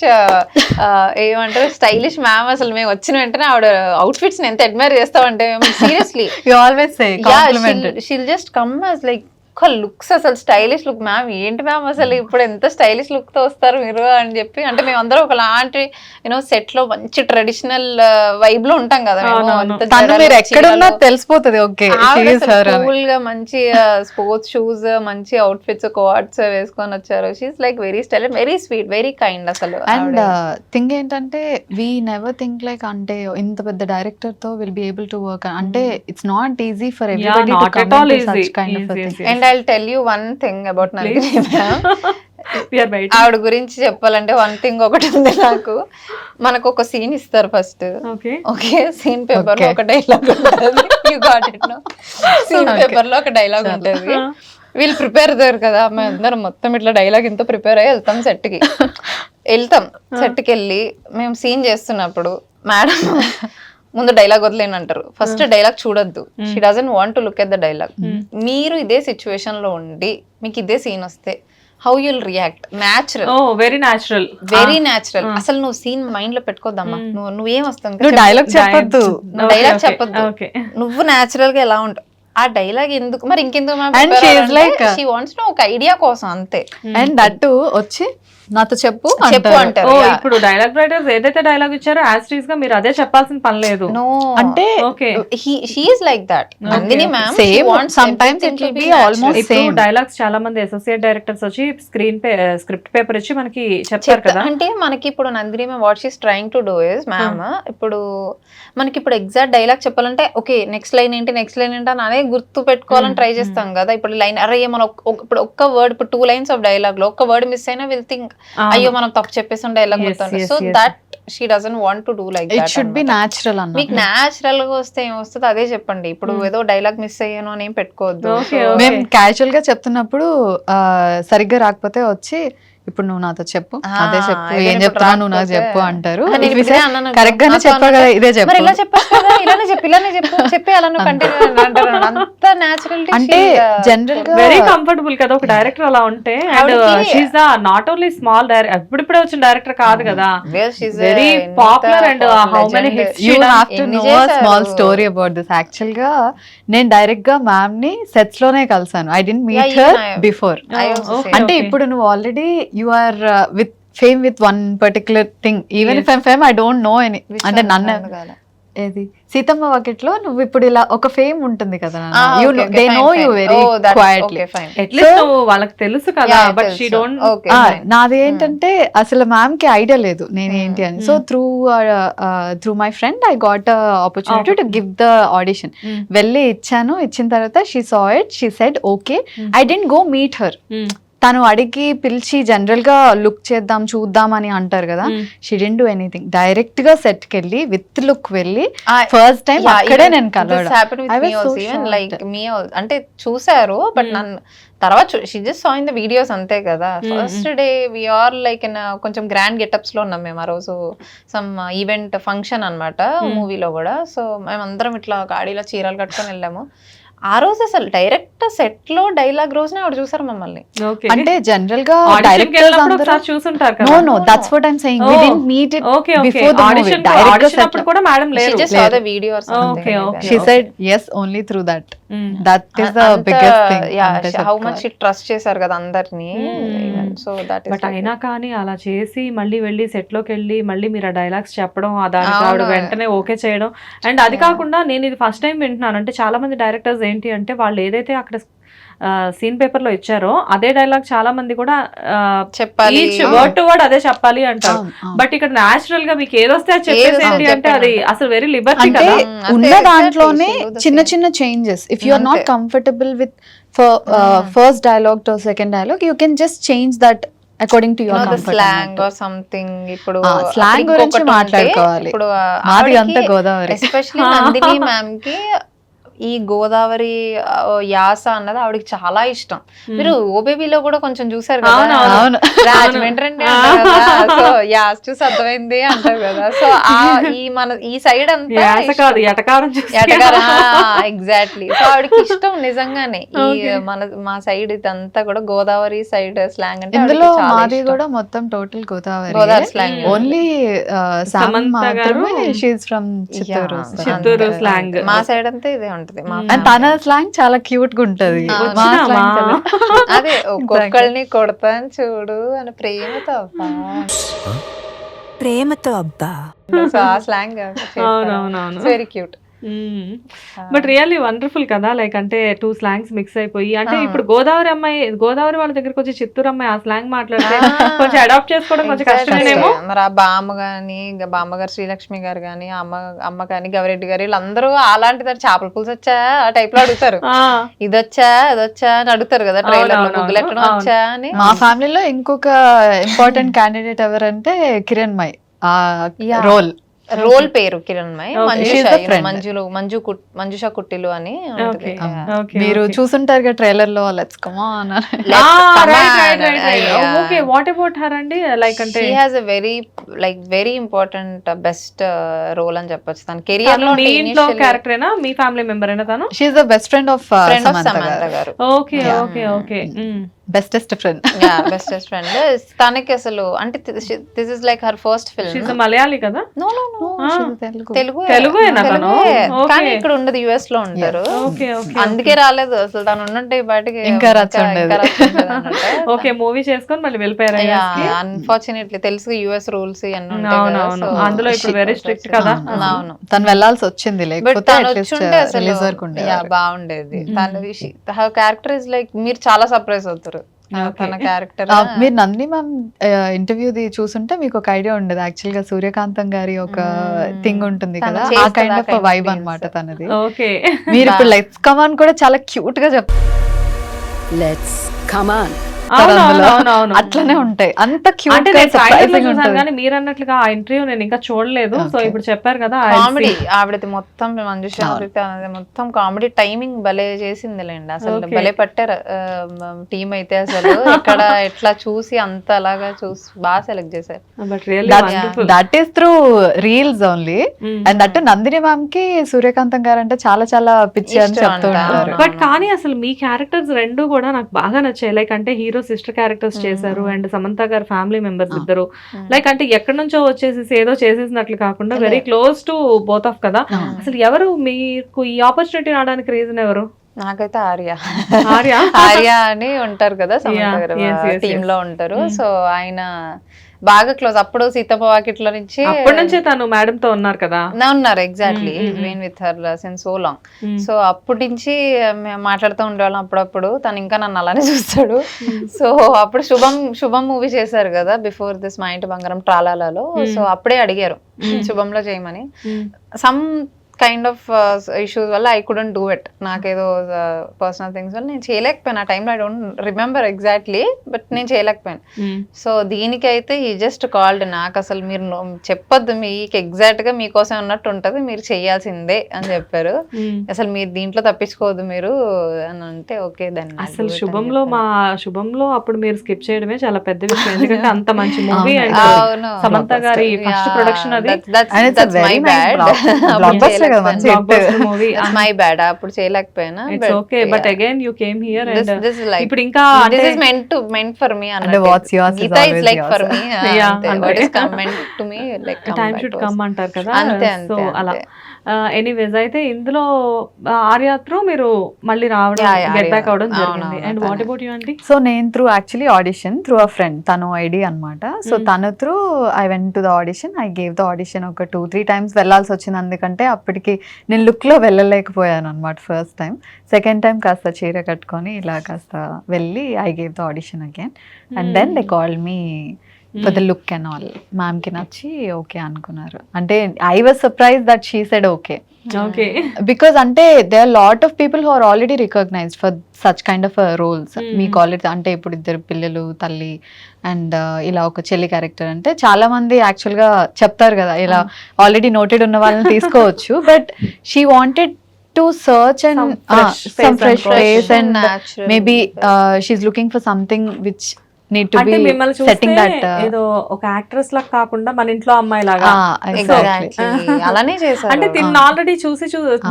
ఏమంటారు స్టైలిష్ మ్యామ్. అసలు మేము వచ్చిన వెంటనే ఆవిడ అవుట్ఫిట్స్ ఎంత అడ్మైర్ చేస్తామంటే seriously You always say compliment it. She'll just come as like ఒక లుక్స్ అసలు స్టైలిష్ లుక్. మ్యామ్ ఏంటి మ్యామ్ అసలు ఇప్పుడు ఎంత స్టైలిష్ లుక్ తో వస్తారు మీరు అని చెప్పి. అంటే మేమందరం ఒకలాంటి సెట్ లో మంచి ట్రెడిషనల్ వైబ్ లో ఉంటాం కదా మేము. అవునవును. అంత తను జడలు, మీరు ఎక్కడున్నా చీరలు. తెలిసిపోతుంది. ఓకే కూల్ గా మంచి స్పోర్ట్స్ షూస్, మంచి అవుట్ఫిట్స్, కోఆర్ట్స్ వేసుకొని వచ్చారు. She's like very style, very sweet, very kind అసలు. అండ్ థింగ్ ఏంటంటే వీ నెవర్ థింక్ లైక్ అంటే ఇంత పెద్ద డైరెక్టర్ తో will be able to work. అంటే it's not easy for everybody to not come at all into easy. Such kind of Yes, thing. yes, and I'll tell you one thing about Nandini ma'am. We are waiting. ఆవిడ గురించి చెప్పాలంటే one thing ఒకటి ఉంది నాకు. మనకు ఒక scene ఇస్తారు first. Okay. Okay, scene paper లో Okay. ఒక డైలాగ్ ఉంటుంది. You got it no. Scene paper లో ఒక డైలాగ్ ఉంటుంది. వీళ్ళు ప్రిపేర్ అయ్యారు కదా, మేము అందరం మొత్తం ఇట్లా డైలాగ్ ఇంత ప్రిపేర్ అయ్యి వెళ్తాం సెట్ కి వెళ్ళి మేము సీన్ చేస్తున్నప్పుడు మేడం ముందు డైలాగ్ వదిలేని అంటారు. ఫస్ట్ డైలాగ్ చూడొద్దు, she doesn't want to look at the dialogue. మీరు ఇదే సిచ్యువేషన్ లో ఉండి మీకు ఇదే సీన్ వస్తే how you'll react? Natural, very natural, very natural. అసలు నువ్వు సీన్ మైండ్ లో పెట్టుకోద్దమ్మా. నువ్వేం వస్తావు, నువ్వు డైలాగ్ చెప్పొద్దు. డైలాగ్ చెప్పొద్దు. నువ్వు న్యాచురల్ గా ఎలా ఉంటావు, ఆ డైలాగ్ ఎందుకు మరి ఇంకెందుకు And she is like- she wants to ఒక ఐడియా కోసం అంతే. అండ్ దట్ వచ్చి నాతో చెప్పు చెప్పు అంటారు. అంటారు. ఇప్పుడు డైలాగ్ రైటర్స్ ఏదైతే డైలాగ్ ఇచ్చారో యాజ్ టీజ్ గా మీరు అదే చెప్పాల్సిన పని లేదు. నో, అంటే okay, she is like that. Nandini ma'am Same, sometimes it will be almost ఇప్పుడు same. డైలాగ్స్ చాలా మంది అసోసియేట్ డైరెక్టర్స్ వచ్చి స్క్రిప్ట్ పేపర్ ఇచ్చి మనకి చెప్తారు కదా. అంటే మనకి ఇప్పుడు Nandini ma'am what she's trying to do is ma'am ఇప్పుడు మనకి ఇప్పుడు ఎగ్జాక్ట్ డైలాగ్ చెప్పాలంటే ఓకే నెక్స్ట్ లైన్ ఏంటి అని అనే గుర్తు పెట్టుకోవాలని ట్రై చేస్తాం కదా. ఇప్పుడు లైన్ అరే మనం ఇప్పుడు ఒక్క వర్డ్, ఇప్పుడు 2 lines ఆఫ్ డైలాగ్ లో ఒక్క వర్డ్ మిస్ అయినా విల్ థింక్ అయ్యో మనం తప్పు చెప్పేసి డైలాగ్ గుర్తుంది. So that she doesn't want to do like it that. Should be natural అన్న. మీకు న్యాచురల్ గా వస్తే ఏం వస్తుంది అదే చెప్పండి. ఇప్పుడు ఏదో డైలాగ్ మిస్ అయ్యాను అని ఏం పెట్టుకోవద్దు. మేము క్యాజువల్ గా చెప్తున్నప్పుడు సరిగ్గా రాకపోతే వచ్చి ఇప్పుడు నువ్వు నాతో చెప్పు, అదే చెప్పు, ఏం చెప్తున్నా నువ్వు నాకు చెప్పు అంటారు. కరెక్ట్ గానే చెప్పావు కదా, ఇదే చెప్పు. ఇలా చెప్పచ్చు కదా, ఇలానే చెప్పి అలా కంటిన్యూ అంటారు. అంత న్యాచురల్ అంటే జనరల్ గా వెరీ కంఫర్టబుల్ కదా ఒక డైరెక్టర్ అలా ఉంటే. And she's not only small director, ఇప్పుడిప్పుడే వచ్చిన డైరెక్టర్ కాదు కదా, very popular. And how many hits you have to know a small story about this. Actual గా నేను డైరెక్ట్ గా మ్యామ్ ని సెట్స్ లోనే కలిసాను. I didn't meet her before. అంటే ఇప్పుడు నువ్వు already you are with fame with one particular thing. Even if I'm fame I don't know any. అంటే నన్ను ఏది సీతమ్మ వాకిట్ లో నువ్వు ఇప్పుడు ఇలా ఒక ఫేమ్ ఉంటుంది కదా, they know you very quietly. At least వాళ్ళకి తెలుసు కదా, బట్ షీ డోంట్. నాది ఏంటంటే అసలు మ్యామ్ కి ఐడియా లేదు నేనేంటి అని. So through my friend I got opportunity to give the audition. వెళ్ళి ఇచ్చిన తర్వాత she saw it, she said okay. I didn't go meet her. తను అడిగి పిలిచి జనరల్ గా లుక్ చేద్దాం చూద్దాం అని అంటారు కదా, she didn't do anything. Direct గా సెట్ కి వెళ్ళి విత్ లుక్ వెళ్ళి ఫస్ట్ టైం అక్కడే నేను కలవడం. అంటే చూసారు బట్ నన్ను తర్వాత she just saw in the videos అంతే కదా. First day we are like in కొంచెం గ్రాండ్ గెటప్స్ లో ఉన్నాం మేము ఆ రోజు. సమ్ ఈవెంట్ ఫంక్షన్ అన్నమాట మూవీలో కూడా. సో మేమందరం ఇట్లా గాడీలో చీరలు కట్టుకొని వెళ్ళాము. ఆ రోజు అసలు డైరెక్ట్ సెట్ లో డైలాగ్ రోజునే ఆవిడ చూసారు మమ్మల్ని. అంటే జనరల్ గా చూసుంటారు. No no that's what I am saying. We didn't meet it before the movie. Direct గా సెట్ కూడా మేడం లేరు. She just saw the video or something. She said yes only through that. That is the biggest thing. Yeah, how much she trust చేశారు కదా అందరినీ. So that is. But అయినా కానీ అలా చేసి మళ్ళీ వెళ్ళి సెట్ లోకి వెళ్ళి మళ్ళీ మీరు ఆ డైలాగ్స్ చెప్పడం, ఆ దానికి ఆవిడ వెంటనే ఓకే చేయడం. అండ్ అది కాకుండా నేను ఇది ఫస్ట్ టైం వింటున్నాను. అంటే చాలా మంది డైరెక్టర్స్ ఏంటి అంటే వాళ్ళు ఏదైతే అక్కడ సీన్ పేపర్ లో ఇచ్చారో అదే డైలాగ్ చాలా మంది కూడా చెప్పాలి, వర్డ్ టు వర్డ్ అదే చెప్పాలి అంటారు. బట్ ఇక్కడ నేచురల్ గా మీకు ఏదొస్తే అది చెప్పేసి ఏంటి అంటే అది అసలు వెరీ లిబర్టీ కదా. ఉన్న దాంట్లోనే చిన్న చిన్న changes. If you are not comfortable with first dialogue to second dialogue, you can just change that according to your comfort. Slang or something. ఇప్పుడు స్లాంగ్ గురించి మాట్లాడుకోవాలి. ఇప్పుడు మాది అంతా గోదావరి. ఎస్పెషల్లీ నందిని మ్యామ్ కి ఈ గోదావరి యాస అన్నది ఆవిడకి చాలా ఇష్టం. మీరు ఓబేబీలో కూడా కొంచెం చూసారు కదా, రాజమండ్రి సో యాస చూసి అర్థమైంది అంటారు కదా. సో ఈ సైడ్ అంతా ఎగ్జాక్ట్లీ. సో ఆవిడకి ఇష్టం నిజంగానే. ఈ మా సైడ్ ఇదంతా కూడా గోదావరి సైడ్ స్లాంగ్ అంటే ఇందులో మాది కూడా మొత్తం total Godavari slang. Only she's from Chittoor slang. మా సైడ్ అంతా ఇదే ఉంటది. తన స్లాంగ్ చాలా క్యూట్ గా ఉంటది. అదే ఒక్కొక్కళ్ళని కొడతాను చూడు అని ప్రేమతో అబ్బా. సో ఆ slang very cute. But really wonderful కదా. లైక్ అంటే టూ స్లాంగ్స్ మిక్స్ అయిపోయి, అంటే ఇప్పుడు గోదావరి వాళ్ళ దగ్గరకు వచ్చి చిత్తూరు అమ్మాయి ఆ స్లాంగ్ మాట్లాడితే కొంచెం అడాప్ట్ చేసుకోవడం కొంచెం కష్టమేమో. మరి ఆ బామ్మ గాని, బామ్మగారు శ్రీలక్ష్మి గారు గాని, అమ్మ గాని, గవిరెడ్డి గారు వీళ్ళందరూ అలాంటి చేపల పులుసు వచ్చా ఆ టైప్ లో అడుగుతారు. ఇది వచ్చా అని అడుగుతారు కదా ట్రైలర్ లో. ముగ్గులు ఎక్కడం వచ్చా అని. మా ఫ్యామిలీలో ఇంకొక ఇంపార్టెంట్ క్యాండిడేట్ ఎవరంటే కిరణ్ మై. రోల్ పేరు కిరణ్ మై. మంజుష కుట్టిలు అని మీరు చూసుంటారు కదా ట్రైలర్ లో. Let's come on. Okay, what about her అండి? లైక్ అంటే she has a very important best role అని చెప్పొచ్చు తన కెరియర్ లో. మీ ఇంట్లో క్యారెక్టర్ ఏనా, మీ ఫ్యామిలీ మెంబర్ ఏనా తను? She is the best friend of Samantha garu. Okay okay okay. Bestest friend. Bestest friend. తనకి అసలు అంటే this is like her first film. She is Malayali కదా? నో తెలుగుయేనా తను? కానీ ఇక్కడ ఉండదు, యుఎస్ లో ఉంటారు. అందుకే రాలేదు అసలు. తను ఉన్నట్టే బయటకి ఇంకా రచ్చండేది. ఓకే, మూవీ చేసుకొని మళ్ళీ వెళ్ళిపోయారు. అన్ఫార్చునేట్లీ తెలుసు యుఎస్ రూల్స్ ఇవన్నీ ఉంటాయి. అందులో ఇప్పుడు వెరీ స్ట్రిక్ట్ కదా. అవును, తను వెళ్ళాల్సి వచ్చింది. లేకపోతే బాగుండేది. తన క్యారెక్టర్ ఇస్ లైక్ మీరు చాలా సర్ప్రైజ్ అవుతారు తన క్యారెక్టర్. మీరు నందిని మ్యామ్ ఇంటర్వ్యూది చూసుంటే మీకు ఒక ఐడియా ఉండదు. యాక్చువల్ గా సూర్యకాంతం గారి ఒక థింగ్ ఉంటుంది కదా, ఆ కైండ్ ఆఫ్ వైబ్ అన్నమాట తనది. ఓకే, మీరు ఇప్పుడు లెట్స్ కమ్ ఆన్ కూడా చాలా క్యూట్ గా చెప్తారు. లెట్స్ కమ్ ఆన్ చేస్తారు అందులో. అవును. అట్లనే ఉంటాయి, అంత అంటే క్యూట్ గా నేను trailer లో సర్ప్రైజింగ్ చూసాను ఉంటుంది. కానీ మీరు అన్నట్లుగా ఆ ఇంటర్వ్యూ నేను ఇంకా చూడలేదు. So Okay. ఇప్పుడు చెప్పారు కదా కామెడీ ఆవిడది మొత్తం, మంజుష మొత్తం కామెడీ, టైమింగ్ భలే చేసిందిలేండి అసలు. Okay. భలే పట్టారు టీం అయితే అసలు. ఎక్కడ ఎట్లా చూసి అంత అలాగా చూసి బాగా సెలెక్ట్ చేశారు. But really wonderful. That is through reels only. And that Nandini ma'am కి సూర్యకాంతం గారు అంటే చాలా చాలా పిచ్చి అని ఇష్టం చెప్తూ అంట. ఉంటారు. బట్ కానీ అసలు మీ క్యారెక్టర్స్ రెండు కూడా నాకు బాగా నచ్చాయి. లైక్ అంటే హీరో సిస్టర్ క్యారెక్టర్స్ చేశారు అండ్ సమంత గారు ఫ్యామిలీ మెంబర్స్ ఇద్దరు. లైక్ అంటే ఎక్కడి నుంచో వచ్చేసి ఏదో చేసేసినట్లు కాకుండా very close to both of కదా. అసలు ఎవరు మీకు ఈ ఆపర్చునిటీ రావడానికి రీజన్ ఎవరు? నాకైతే ఆర్య ఆర్య ఆర్య అని ఉంటారు కదా సమంత గారు టీమ్ లో ఉంటారు. సో ఆయన బాగా క్లోజ్. అప్పుడు సీతమ్మ వాకిట్లో నుంచి అప్పటి నుంచే తను మేడం తో ఉన్నారు కదా. ఉన్నారు. Exactly been with her since so long. So అప్పటి నుంచి మేము మాట్లాడుతూ ఉండేవాళ్ళం అప్పుడప్పుడు. తను ఇంకా నన్ను అలానే చూస్తాడు. సో అప్పుడు శుభం మూవీ చేశారు కదా బిఫోర్ దిస్ మా ఇంటి బంగారం ట్రాలాలలో. సో అప్పుడే అడిగారు శుభంలో చేయమని. సమ్ కైండ్ ఆఫ్ ఇష్యూస్ వల్ల ఐ కుడెంట్ డూ ఇట్. నాకేదో పర్సనల్ థింగ్స్ వల్ల నేను చేయలేకపోయాను ఆ టైంలో. I don't remember exactly, but నేను చేయలేకపోయాను. సో దీనికైతే ఈ జస్ట్ కాల్డ్. నాకు అసలు మీరు చెప్పొద్దు, మీకు ఎగ్జాక్ట్ గా మీకోసం ఉన్నట్టు ఉంటది, మీరు చెయ్యాల్సిందే అని చెప్పారు. అసలు మీరు దీంట్లో తప్పించుకోవద్దు మీరు అని అంటే ఓకే దాన్ని. అసలు శుభంలో అప్పుడు మీరు స్కిప్ చేయడమే చాలా పెద్ద విషయం. ఎందుకంటే అంత మంచి మూవీ అండ్ సమంత గారి ఫస్ట్ ప్రొడక్షన్ అది. My bad movie my bad అప్పుడు చేయలేకపోయినా. It's okay. But again you came here and ఇప్పుడు ఇంకా this is meant for me And what's yours is Geeta is always like for yours. me. What is meant to me like time should come అంటారు కదా. అంతే so అలా anyways అయితే ఇందులో Arya through మీరు మళ్ళీ రావడం గెట్ బ్యాక్ అవడం జరిగింది. అండ్ వాట్ అబౌట్ యూ అండి? సో నేను through actually audition through a friend, తను ఐడి అనమాట. సో తను through I went to the audition. I gave the audition ఒక 2-3 times వెళ్ళాల్సి వచ్చింది. ఎందుకంటే అప్పటికి నేను లుక్లో వెళ్ళలేకపోయాను అనమాట ఫస్ట్ టైం. సెకండ్ టైం కాస్త చీర కట్టుకొని ఇలా కాస్త వెళ్ళి I gave the audition again. And then they called me for the look and all. Ma'am కి నచ్చి ఓకే అనుకున్నారు. అంటే I was surprise that she said okay. Okay. Because అంటే they are lot of people who are already recognised for such kind of roles. మీకు already అంటే ఇప్పుడు 2 పిల్లలు, తల్లి అండ్ ఇలా ఒక చెల్లి క్యారెక్టర్ అంటే చాలా మంది యాక్చువల్ గా చెప్తారు కదా ఇలా ఆల్రెడీ నోటెడ్ ఉన్న వాళ్ళని తీసుకోవచ్చు. But she wanted to search and some fresh face and maybe she's looking for something which need to అంటే be మిమ్మల్ని setting చూస్తే that ఏదో ఒక యాక్ట్రెస్ లాగా కాకుండా మన ఇంట్లో అమ్మాయి లాగా. Exactly. అలానే చేశారు. అంటే తిను ఆల్రెడీ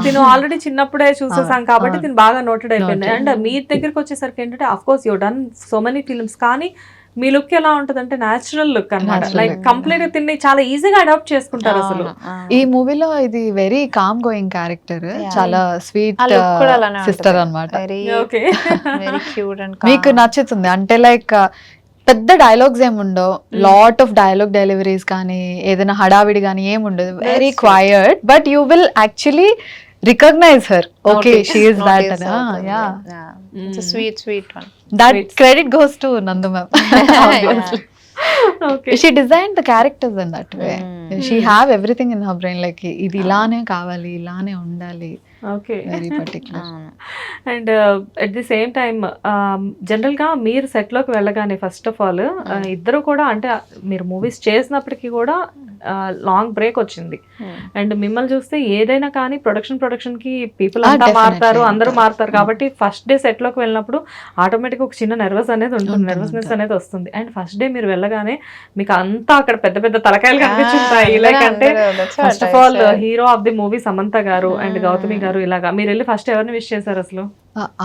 తిను ఆల్రెడీ చిన్నప్పుడే చూసేసాం కాబట్టి తిను బాగా నోటెడ్ అయిపోయింది. అండ్ మీ దగ్గరికి వచ్చేసరికి ఏంటంటే of course you done so many films, కానీ మీ లుక్ ఎలా ఉంటదంటే న్యాచురల్ లుక్ అన్నమాట. లైక్ కంప్లీట్ గా తిని చాలా ఈజీగా అడాప్ట్ చేసుకుంటారు అసలు. ఈ మూవీలో ఇది వెరీ కామ్ గోయింగ్ క్యారెక్టర్, చాలా స్వీట్ సిస్టర్ అన్నమాట. ఓకే. వెరీ క్యూట్ అండ్ మీకు నచ్చుతుంది అంటే లైక్ పెద్ద డైలాగ్స్ ఏముండవు, లాట్ ఆఫ్ డైలాగ్ డెలివరీస్ కానీ ఏదైనా హడావిడి కానీ ఏముండదు. Very quiet, but you will actually recognize her. Okay, she is that. It's a sweet one. That credit goes to Nandu ma'am. Obviously. Okay. She designed the characters in that way. She have everything in her brain. Like ఇది ఇలానే కావాలి, ఇలానే ఉండాలి. Okay. Very particular. And at the same time general గా మీరు set లోకి వెళ్ళగానే first of all ఇద్దరు కూడా అంటే మీరు మూవీస్ చేసినప్పటికీ కూడా లాంగ్ బ్రేక్ వచ్చింది. అండ్ మిమ్మల్ని చూస్తే ఏదైనా కానీ ప్రొడక్షన్ కి పీపుల్ అంతా మారుతారు, అందరూ మారుతారు. కాబట్టి ఫస్ట్ డే సెట్ లోకి వెళ్ళినప్పుడు ఆటోమేటిక్ ఒక చిన్న నర్వస్నెస్ అనేది వస్తుంది. అండ్ ఫస్ట్ డే మీరు వెళ్ళగానే మీకు అంతా అక్కడ పెద్ద పెద్ద తలకాయలు కనిపించుంటాయి. లైక్ అంటే first of all hero of the movie Samantha గారు అండ్ గౌతమి గారు ఇలాగా మీరు వెళ్ళి ఫస్ట్ ఎవరిని విష్ చేశారు అసలు?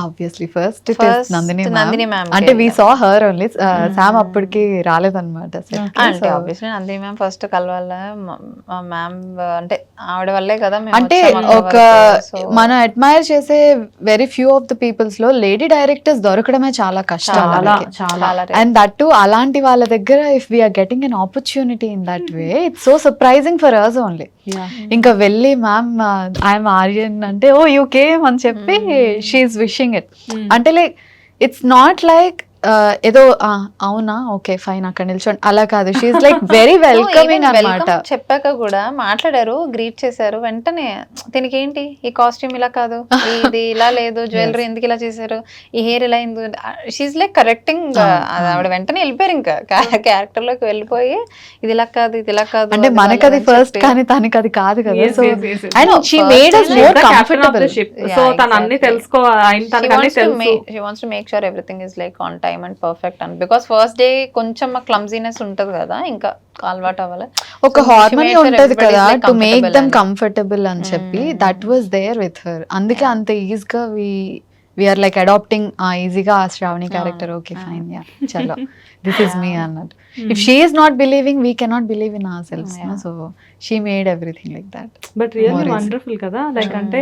Obviously first it is Nandini ma'am. అంటే we saw her only. Sam అప్పటికి రాలేదన్నమాట సెట్. అంటే obviously Nandini ma'am ఫస్ట్ కలవాల మ్యామ్ అంటే ఆవిడ వల్లే కదా మేము అంటే ఒక మనం అడ్మైర్ చేసే very few of the peoples లో లేడీ డైరెక్టర్స్ దొరకడమే చాలా కష్టం. అండ్ దట్ టు అలాంటి వాళ్ళ దగ్గర if we are getting an opportunity in that way it's so surprising for us only. ఇంకా వెళ్ళి మ్యామ్ ఐఎమ్ ఆర్యన్ అంటే ఓ యూ కేమ్ అని చెప్పి షీఈస్ విషింగ్ ఇట్. అంటే లైక్ ఇట్స్ నాట్ లైక్ ఏదో అవునా ఓకే ఫైన్ అక్కడ నిల్చోండి అలా కాదు, షీఈస్ లైక్ వెరీ వెల్కమింగ్ అన్నమాట. చెప్పాక కూడా మాట్లాడారు, గ్రీట్ చేశారు వెంటనే. దీనికి ఏంటి ఈ కాస్ట్యూమ్ ఇలా కాదు, ఇది ఇలా లేదు, జ్యువెలరీ ఎందుకు ఇలా చేశారు, ఈ హెయిర్ ఇలా అయింది, షీఈస్ లైక్ కరెక్టింగ్. ఆవిడ వెంటనే వెళ్ళిపోయారు, ఇంకా క్యారెక్టర్ లోకి వెళ్ళిపోయి ఇది ఇలా కాదు, ఇది ఇలా కాదు. అంటే మనకి అది ఫస్ట్ కానీ తనకి అది కాదు కదా. So and she made us more comfortable. So తను అన్ని తెలుసుకో she wants to make sure everything is like on time and perfect, and because first day కొంచెం క్లమ్జీనెస్ ఉంటది కదా, ఇంకా అలవాటు అవ్వాలి. ఒక హార్మోనీ ఉంటది కదా టు మేక్ దెమ్ కంఫర్టబుల్ అని చెప్పి, that was there with her. అందుకే అంత ఈజీగా వీఆర్ లైక్ అడాప్టింగ్ ఈజీగా ఆ Shravani character. Okay fine, yeah చలో దిస్ ఇస్ మీ అన్నట్టు. If she is not believing we cannot believe in our selfs. So she made everything like that. But really wonderful కదా. Like అంటే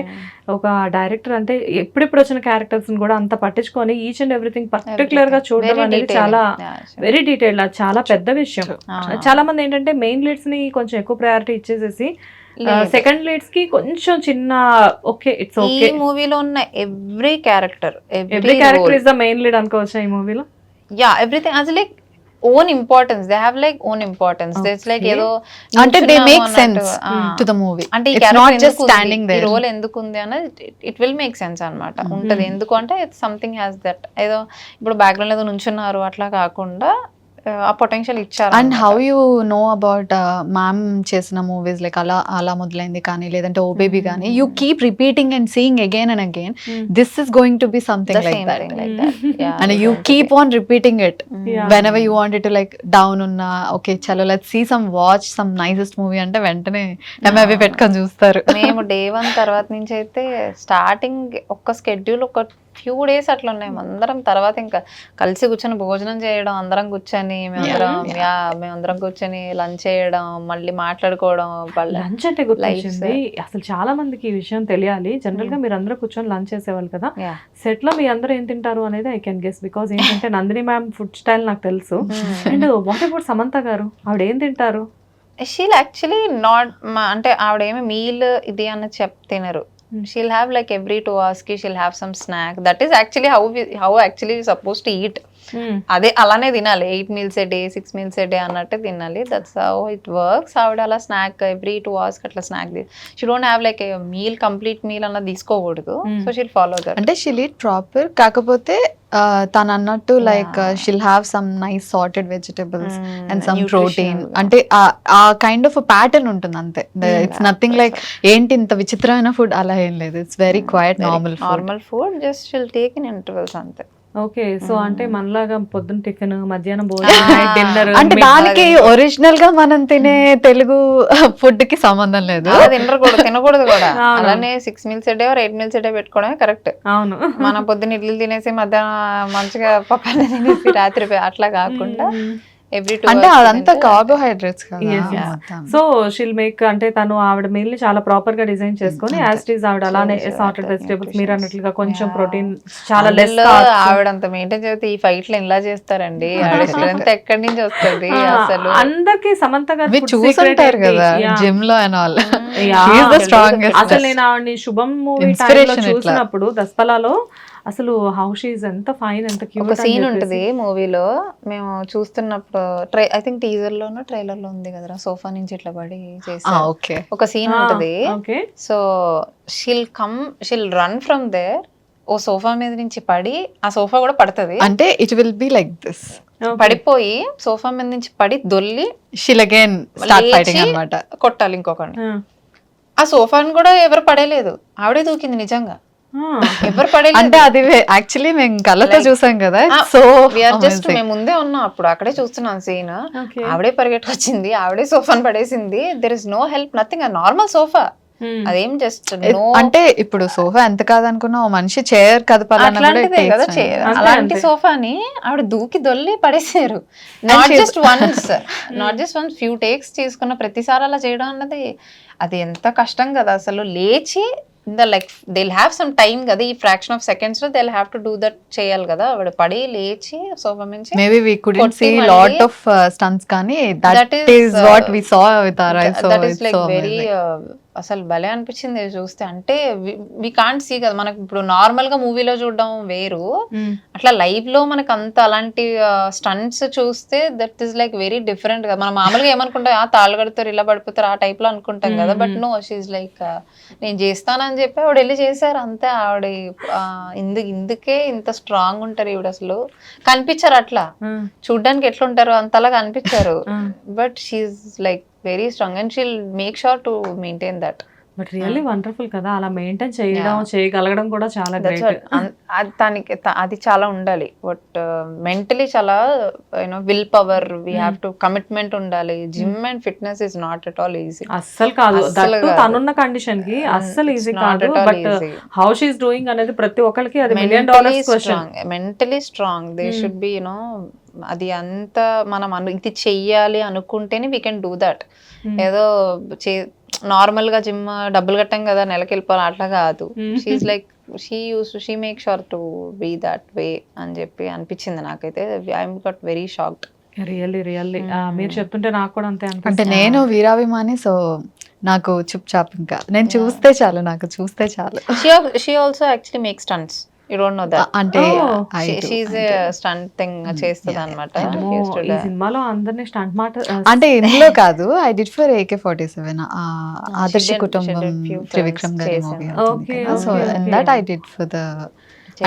ఒక director అంటే ఎప్పుడెప్పుడు వచ్చిన క్యారెక్టర్స్ కూడా అంత పట్టించుకొని ఈచ్ అండ్ ఎవ్రీథింగ్ పర్టికులర్ గా చూడడం అనేది చాలా వెరీ డీటెయిల్డ్, అది చాలా పెద్ద విషయం. చాలా మంది ఏంటంటే మెయిన్ లీడ్స్ ని కొంచెం ఎక్కువ ప్రయారిటీ ఇచ్చేసేసి సెకండ్ లీడ్స్ కి కొంచెం చిన్న ఓకే ఇట్స్ ఓకే. ఈ మూవీలో ఉన్న every character is the main lead అనుకోవచ్చా ఈ మూవీలో? Yeah, everything as like own importance, they have like own importance. There's like ఏదో అంటే they make sense to the movie. అంటే ఈ it's not just standing there. ఈ రోల్ ఎందుకు ఉంది అనేది it will make sense అన్నమాట. ఉంటది ఎందుకు అంటే something has that. ఏదో ఇప్పుడు బ్యాక్గ్రౌండ్ ఏదో నుంచున్నారు అట్లా కాకుండా ఆ పొటెన్షియల్ ఇచ్చారు. And how you know about ma'am చేసిన మూవీస్ లైక్ అలా మొదలైంది కానీ లేదంటే ఓ బేబీ కానీ, you keep repeating and seeing again and again this is going to be something like that, and you keep on repeating it whenever you wanted to like down ఉన్నా okay చలో let's see some watch some nicest movie అంటే వెంటనే అవి పెట్టుకొని చూస్తారు. మేము day 1 తర్వాత నుంచి అయితే స్టార్టింగ్ ఒక్క స్కెడ్యూల్ ఒక ఫ్యూ డేస్ అట్లా ఉన్నాయి అందరం. తర్వాత ఇంకా కలిసి కూర్చొని భోజనం చేయడం, అందరం కూర్చొని మేమందరం కూర్చొని లంచ్ చేయడం, మళ్ళీ మాట్లాడుకోవడం. లంచ్ అంటే గుర్తొచ్చింది, అసలు చాలా మందికి ఈ విషయం తెలియాలి. జనరల్ గా మీరు అందరూ కూర్చొని లంచ్ చేసేవాళ్ళు కదా, సెట్ లో మీ అందరూ ఏం తింటారు అనేది ఐ కెన్ గెస్. బికాస్ ఏంటంటే నందిని మ్యామ్ ఫుడ్ స్టైల్ నాకు తెలుసు. అండ్ వాట్ అబౌట్ సమంత గారు, ఆవిడ ఏం తింటారు? షీల్ యాక్చువల్లీ నాట్ అంటే ఆవిడేమి మీల్ ఇది అన్న తినరు. She'll have like every 2 hours ki she'll have some snack. That is actually how actually we're supposed to eat. అదే అలానే తినాలి. 8 meals a day, 6 meals a day అన్నట్టు తినాలి. That's how it works. ఆవిడ అలా స్నాక్ ఎవ్రీ 2 hours అట్లా snack she don't have like meal complete meal అన్నది తీసుకోకూడదు. So she'll follow that. అంటే షీల్ ఈట్ ప్రాపర్, కాకపోతే తను అన్నట్టు like she'll have some nice sorted vegetables and some protein. అంటే ఆ కైండ్ ఆఫ్ ప్యాటర్న్ ఉంటుంది అంతే. ఇట్స్ నథింగ్ లైక్ ఏంటి ఇంత విచిత్రమైన ఫుడ్ అలా ఏం లేదు. It's very quite normal food. Just she'll take in intervals అంతే. ఓకే, సో అంటే మనలాగా పొద్దున్న టిఫిన్, మధ్యాహ్నం భోజనం, డిన్నర్ అంటే దానికి ఒరిజినల్ గా మనం తినే తెలుగు ఫుడ్ కి సంబంధం లేదు. తినకూడదు కూడా. అలానే 6 meals a day or 8 meals a day పెట్టుకోవడమే కరెక్ట్. అవును, మనం పొద్దున్న ఇడ్లీలు తినేసి మధ్యాహ్నం మంచిగా పప్పాన్ని తినేసి రాత్రి అట్లా కాకుండా అంటే అదంతా కార్బోహైడ్రేట్స్ కదా. సో షీల్ మేక్ అంటే తను ఆవిడ మీల్ ని చాలా ప్రాపర్ గా డిజైన్ చేసుకొని యాజ్ ఇట్ ఈస్ ఆవిడ అలానే సార్టెడ్ వెజిటబుల్స్ మీరు అన్నట్లుగా కొంచెం ప్రోటీన్ చాలా లెస్. ఆవిడ అంత మెయింటైన్ చేస్తే ఈ ఫైట్ లో ఇలా చేస్తారండి. ఆవిడ స్ట్రెంత్ ఎక్కడి నుంచి వస్తుంది అసలు? అందరికి సమంత గారు చూసుంటారు కదా జిమ్ లో అండ్ ఆల్. అసలు నేను ఆవిడని శుభం మూవీ టైంలో చూసినప్పుడు దస్పలాలో అసలు హౌ షీ ఇస్ ఎంత ఫైన్, ఎంత క్యూట్. ఒక సీన్ ఉంటది మూవీలో, మేము చూస్తున్నప్పుడు ఐ థింక్ టీజర్ లోనో ట్రైలర్ లో ఉంది కదరా, సోఫా నుంచి ఇట్లా పడి చేసి ఒక సీన్ ఉంటది. So she'll run from there, ఓ సోఫా మీద నుంచి పడి ఆ సోఫా కూడా పడుతుంది. అంటే it will be like this, పడిపోయి సోఫా మీద నుంచి పడి దొల్లి షీల్ అగైన్ స్టార్ట్ ఫైటింగ్ అన్నమాట, కొట్టాలి ఇంకొకరిని. ఆ సోఫాని కూడా ఎవరు పడేలేదు, ఆవిడే దూకింది నిజంగా. ఎవరు పడేలేదు. అంటే అది యాక్చువల్లీ మేము కళ్ళతో చూసాం కదా. సో జస్ట్ మేము ముందే ఉన్నాం అప్పుడు, అక్కడే చూస్తున్నాం సీన్. ఆవిడే పరిగెట్టుకొచ్చింది, ఆవిడే సోఫాని పడేసింది. There is no help, nothing. Normal sofa అదేం జస్ట్ అంటే ఇప్పుడు సోఫా ఎంత కాదనుకున్నా ఓ మనిషి చైర్ కదపాలన్నదే కదా చైర్. అలాంటి సోఫాని ఆవిడ దూకి దొల్లి పడేసారు. Not just once few takes తీసుకున్న ప్రతిసారి అలా చేయడం అన్నది అది ఎంత కష్టం కదా అసలు. లేచి like they'll have some time కదా, ఈ ఫ్రాక్షన్ ఆఫ్ సెకండ్స్ లో they'll have to do that చేయాలి కదా. ఆవిడ పడి లేచి సోఫా నుంచి maybe we couldn't see lot of stunts కానీ that is what we saw with our eyes. So that is like very అసలు భలే అనిపించింది చూస్తే. అంటే వి కాంట్ సీ కదా, మనకు ఇప్పుడు నార్మల్ గా మూవీలో చూడడం వేరు, అట్లా లైవ్ లో మనకు అంత అలాంటి స్టంట్స్ చూస్తే that is like very different కదా. మనం మామూలుగా ఏమనుకుంటాం, తాళ్ళు కడతారు ఇలా పడిపోతారు ఆ టైప్ లో అనుకుంటాం కదా, బట్ నో, షీఈ్ లైక్ నేను చేస్తానని చెప్పి ఆవిడ వెళ్ళి చేశారు అంతే. ఆవిడ ఇందుకే ఇంత స్ట్రాంగ్ ఉంటారు ఈవిడ, అసలు కనిపించారు అట్లా, చూడ్డానికి ఎట్లుంటారు అంతలా కనిపించారు, but she'll like very strong and she'll make sure to maintain that. But really wonderful కదా, అలా మెయింటైన్ చేయగలగడం కూడా చాలా గ్రేట్. దానికి అది చాలా ఉండాలి, బట్ మెంటలీ చాలా you know willpower, we have to commitment ఉండాలి. Gym and fitness is not at all easy. అస్సలు కాదు, తనున్న కండిషన్ కి అస్సలు ఈజీ కాదు. But how she is doing అనేది ప్రతి ఒక్కరికి అది $1 million question. Mentally strong they should be, you know అది అంత మనం ఇది చెయ్యాలి అనుకుంటేనే వీ కెన్ డూ దట్. ఏదో నార్మల్ గా జిమ్ డబ్బులు కట్టాం కదా నెలకి వెళ్ళిపోవాలి అట్లా కాదు. She like she make sure to be that way అని చెప్పి అనిపించింది నాకైతే. I'm got very shocked. Really మీరు చెప్తుంటే నాకు కూడా అంతే అంటే అనిపిస్తుంది. నేను వీరాభిమాని, సో నాకు చుప్ చాప్ ఇంకా నేను చూస్తే చాలు, నాకు చూస్తే చాలు. She also actually make stunts. You don't know that. అంటే she's a stunt thing చేస్తుంది అనమాట. ఈ సినిమాలో అందరినీ స్టంట్ మాట అంటే ఇందులో కాదు, ఐ డిడ్ ఫర్ AK-47 ఆదర్శ కుటుంబం త్రివిక్రమ్ గారి movie. So that I did for the,